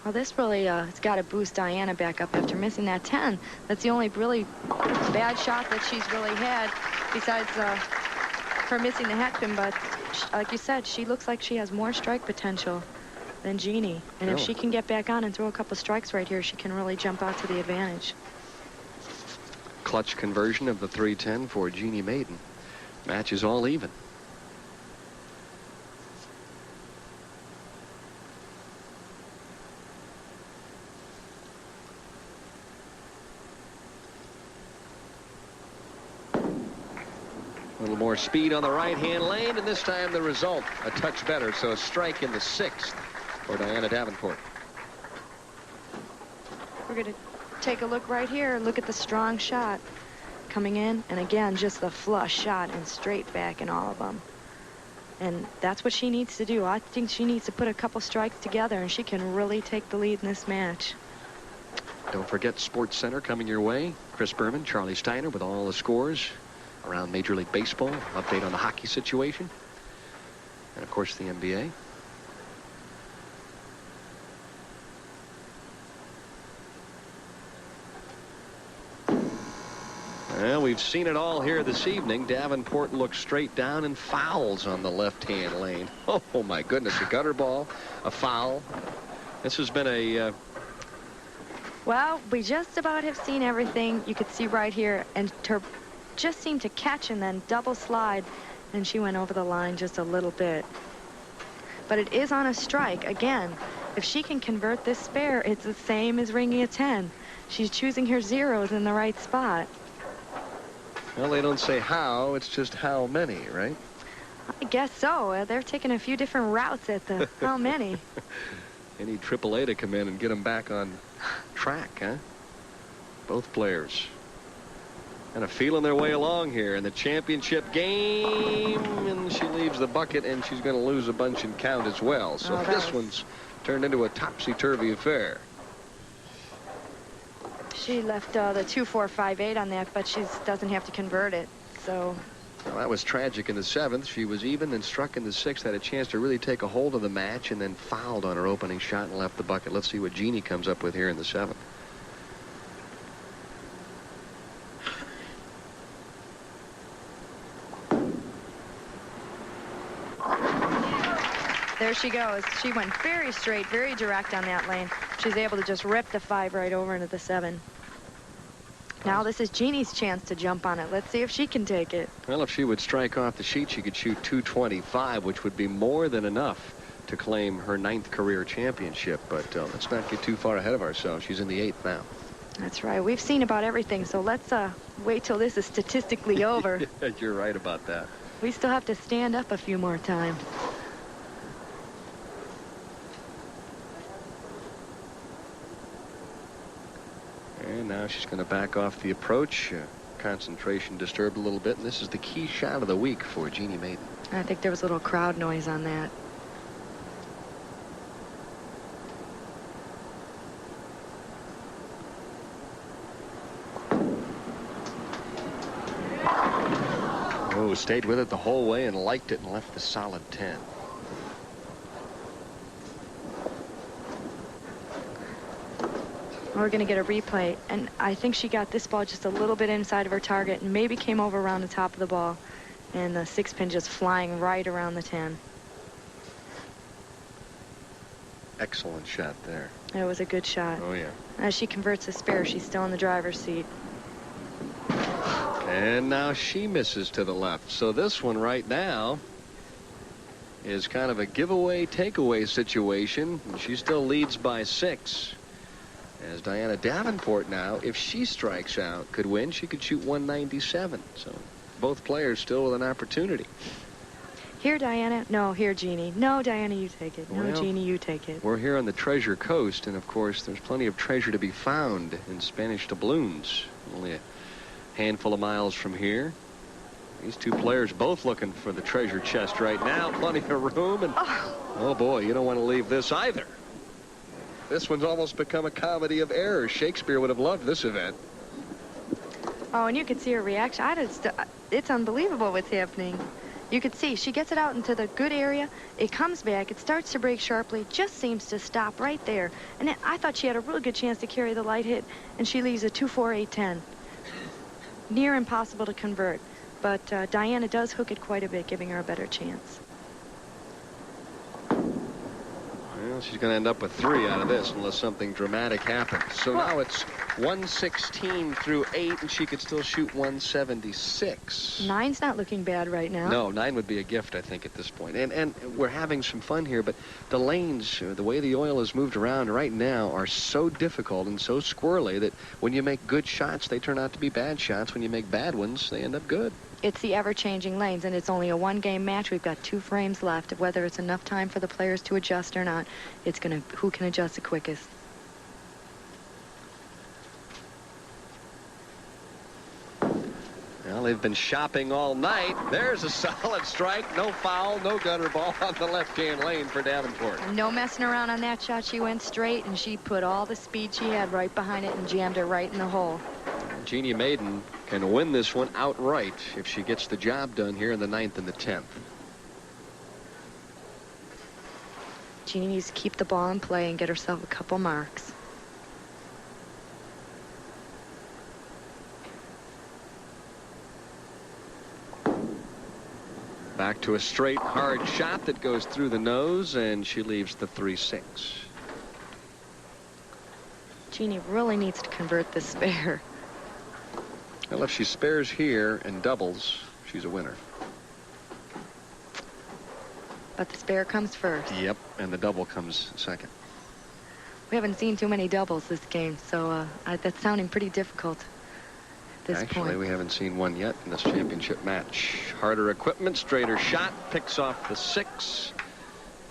Well, this really has got to boost Diana back up after missing that 10. That's the only really bad shot that she's really had, besides her missing the head pin. But like you said, she looks like she has more strike potential than Jeanne. And if she can get back on and throw a couple strikes right here, she can really jump out to the advantage. Clutch conversion of the 310 for Jeanne Maiden. Match is all even. A little more speed on the right-hand lane, and this time the result a touch better, so a strike in the 6th for Diana Davenport. We're going to take a look right here. Look at the strong shot coming in, and again, just the flush shot and straight back in all of them. And that's what she needs to do. I think she needs to put a couple strikes together, and she can really take the lead in this match. Don't forget Sports Center coming your way. Chris Berman, Charlie Steiner with all the scores around Major League Baseball. Update on the hockey situation. And, of course, the NBA. Well, we've seen it all here this evening. Davenport looks straight down and fouls on the left-hand lane. Oh, my goodness, a gutter ball, a foul. This has been a... Well, we just about have seen everything. You could see right here, and her just seemed to catch and then double slide, and she went over the line just a little bit. But it is on a strike. Again, if she can convert this spare, it's the same as ringing a 10. She's choosing her zeros in the right spot. Well, they don't say how, it's just how many, right? I guess so. They're taking a few different routes at the how many. They need AAA to come in and get them back on track, huh? Both players kind of feeling their way along here in the championship game, and she leaves the bucket, and she's going to lose a bunch in count as well. So this one's turned into a topsy-turvy affair. She left the 2-4-5-8 on that, but she doesn't have to convert it. So well, that was tragic in the 7th. She was even and struck in the 6th, had a chance to really take a hold of the match, and then fouled on her opening shot and left the bucket. Let's see what Jeanne comes up with here in the 7th. there she goes. She went very straight, very direct on that lane. She's able to just rip the 5 right over into the 7. Now this is Jeanne's chance to jump on it. Let's see if she can take it. Well, if she would strike off the sheet, she could shoot 225, which would be more than enough to claim her 9th career championship. But let's not get too far ahead of ourselves. She's in the 8th now. That's right. We've seen about everything, so let's wait till this is statistically over. You're right about that. We still have to stand up a few more times. And now she's going to back off the approach. Concentration disturbed a little bit, and this is the key shot of the week for Jeanne Maiden. I think there was a little crowd noise on that. Oh, stayed with it the whole way and liked it and left the solid 10. We're going to get a replay, and I think she got this ball just a little bit inside of her target and maybe came over around the top of the ball, and the 6-pin just flying right around the 10. Excellent shot there. It was a good shot. Oh, yeah. As she converts the spare, she's still in the driver's seat. And now she misses to the left. So this one right now is kind of a giveaway takeaway situation. She still leads by 6. As Diana Davenport now, if she strikes out, could win. She could shoot 197. So both players still with an opportunity. Here, Diana. No, here, Jeanne. No, Diana, you take it. No, Well, Jeanne, you take it. We're here on the Treasure Coast, and of course there's plenty of treasure to be found in Spanish doubloons. Only a handful of miles from here. These two players both looking for the treasure chest right now. Plenty of room, and oh boy, you don't want to leave this either. This one's almost become a comedy of errors. Shakespeare would have loved this event. Oh, and you could see her reaction. It's unbelievable what's happening. You could see she gets it out into the good area. It comes back. It starts to break sharply. Just seems to stop right there. And I thought she had a really good chance to carry the light hit, and she leaves a 2-4-8-10. Near impossible to convert. But Diana does hook it quite a bit, giving her a better chance. Well, she's going to end up with 3 out of this unless something dramatic happens. So now it's 116 through 8, and she could still shoot 176. 9's not looking bad right now. No, 9 would be a gift, I think, at this point. And we're having some fun here, but the lanes, the way the oil is moved around right now, are so difficult and so squirrely that when you make good shots, they turn out to be bad shots. When you make bad ones, they end up good. It's the ever-changing lanes, and it's only a 1-game match. We've got 2 frames left. Whether it's enough time for the players to adjust or not, it's going to who can adjust the quickest. Well, they've been shopping all night. There's a solid strike. No foul, no gutter ball on the left-hand lane for Davenport. No messing around on that shot. She went straight, and she put all the speed she had right behind it and jammed it right in the hole. Jeanne Maiden can win this one outright if she gets the job done here in the 9th and the 10th. Jeanne needs to keep the ball in play and get herself a couple marks. Back to a straight, hard shot that goes through the nose, and she leaves the 3-6. Jeanne really needs to convert this spare. Well, if she spares here and doubles, she's a winner. But the spare comes first. Yep, and the double comes second. We haven't seen too many doubles this game, so that's sounding pretty difficult at this point. Actually, we haven't seen one yet in this championship match. Harder equipment, straighter shot, picks off the 6.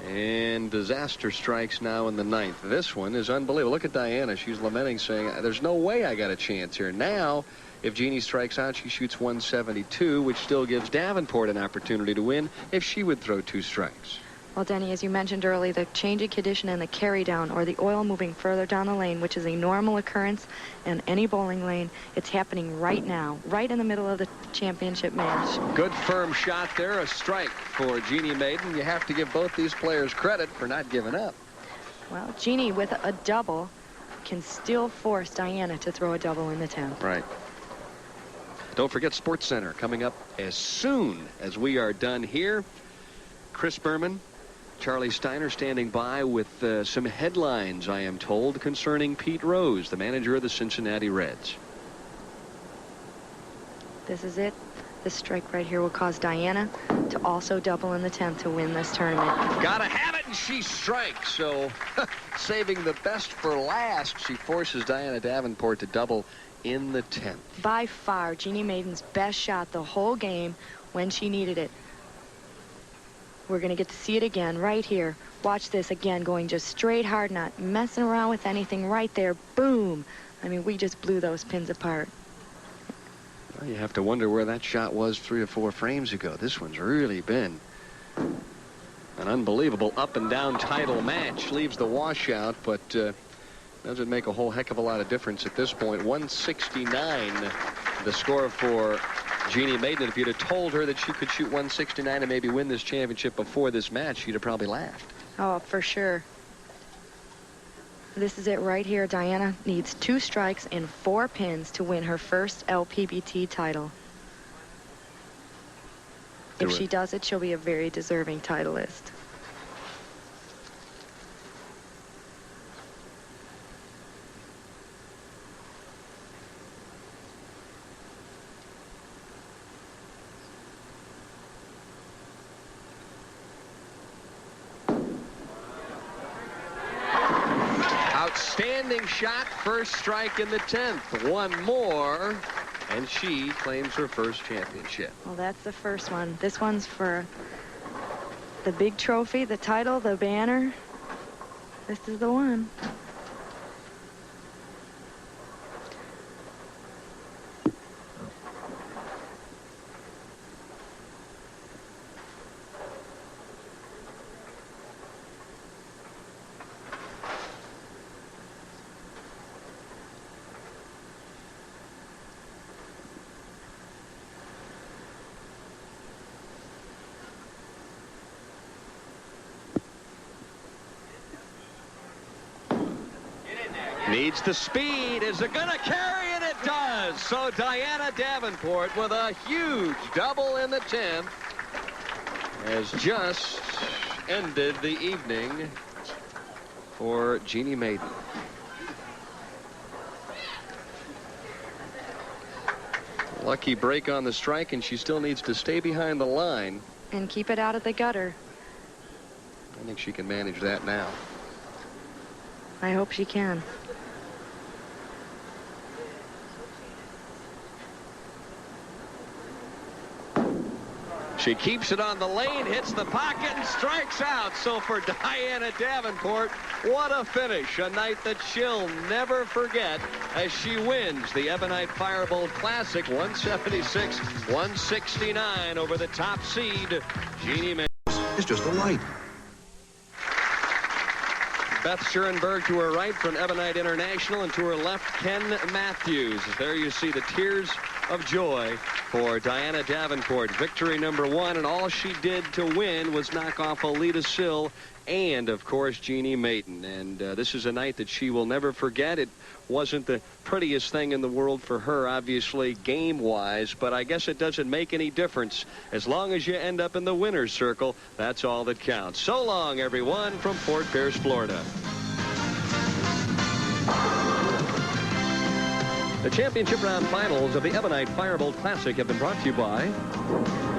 And disaster strikes now in the 9th. This one is unbelievable. Look at Diana. She's lamenting, saying, there's no way I got a chance here. Now, if Jeanne strikes out, she shoots 172, which still gives Davenport an opportunity to win if she would throw 2 strikes. Well, Denny, as you mentioned earlier, the change in condition and the carry down, or the oil moving further down the lane, which is a normal occurrence in any bowling lane, it's happening right now, right in the middle of the championship match. Good firm shot there, a strike for Jeanne Maiden. You have to give both these players credit for not giving up. Well, Jeanne with a double can still force Diana to throw a double in the 10th. Right. Don't forget Sports Center coming up as soon as we are done here. Chris Berman, Charlie Steiner standing by with some headlines, I am told, concerning Pete Rose, the manager of the Cincinnati Reds. This is it. This strike right here will cause Diana to also double in the 10th to win this tournament. Gotta have it, and she strikes. So saving the best for last, she forces Diana Davenport to double in the 10th. By far, Jeanne Maiden's best shot the whole game when she needed it. We're going to get to see it again right here. Watch this again, going just straight hard, not messing around with anything right there. Boom. I mean, we just blew those pins apart. Well, you have to wonder where that shot was 3 or 4 frames ago. This one's really been an unbelievable up and down title match. Leaves the washout, but doesn't make a whole heck of a lot of difference at this point. 169 the score for Jeanne Maiden. If you'd have told her that she could shoot 169 and maybe win this championship before this match, she'd have probably laughed. Oh, for sure. This is it right here. Diana needs 2 strikes and 4 pins to win her first LPBT title. If she does it, she'll be a very deserving titleist. Outstanding shot, first strike in the 10th. One more, and she claims her first championship. Well, that's the first one. This one's for the big trophy, the title, the banner. This is the one. Needs the speed. Is it gonna carry it? It does. So Diana Davenport with a huge double in the 10th has just ended the evening for Jeanne Maiden. Lucky break on the strike, and she still needs to stay behind the line. And keep it out of the gutter. I think she can manage that now. I hope she can. She keeps it on the lane, hits the pocket, and strikes out. So for Diana Davenport, what a finish. A night that she'll never forget as she wins the Ebonite Firebolt Classic 176-169 over the top seed, Jeanne Maiden. It's just a light. Beth Schoenberg to her right from Ebonite International, and to her left, Ken Matthews. There you see the tears of joy for Diana Davenport. Victory number 1, and all she did to win was knock off Aleta Sill and, of course, Jeanne Maiden. And this is a night that she will never forget. It wasn't the prettiest thing in the world for her, obviously, game-wise, but I guess it doesn't make any difference. As long as you end up in the winner's circle, that's all that counts. So long, everyone, from Fort Pierce, Florida. The championship round finals of the Ebonite Firebolt Classic have been brought to you by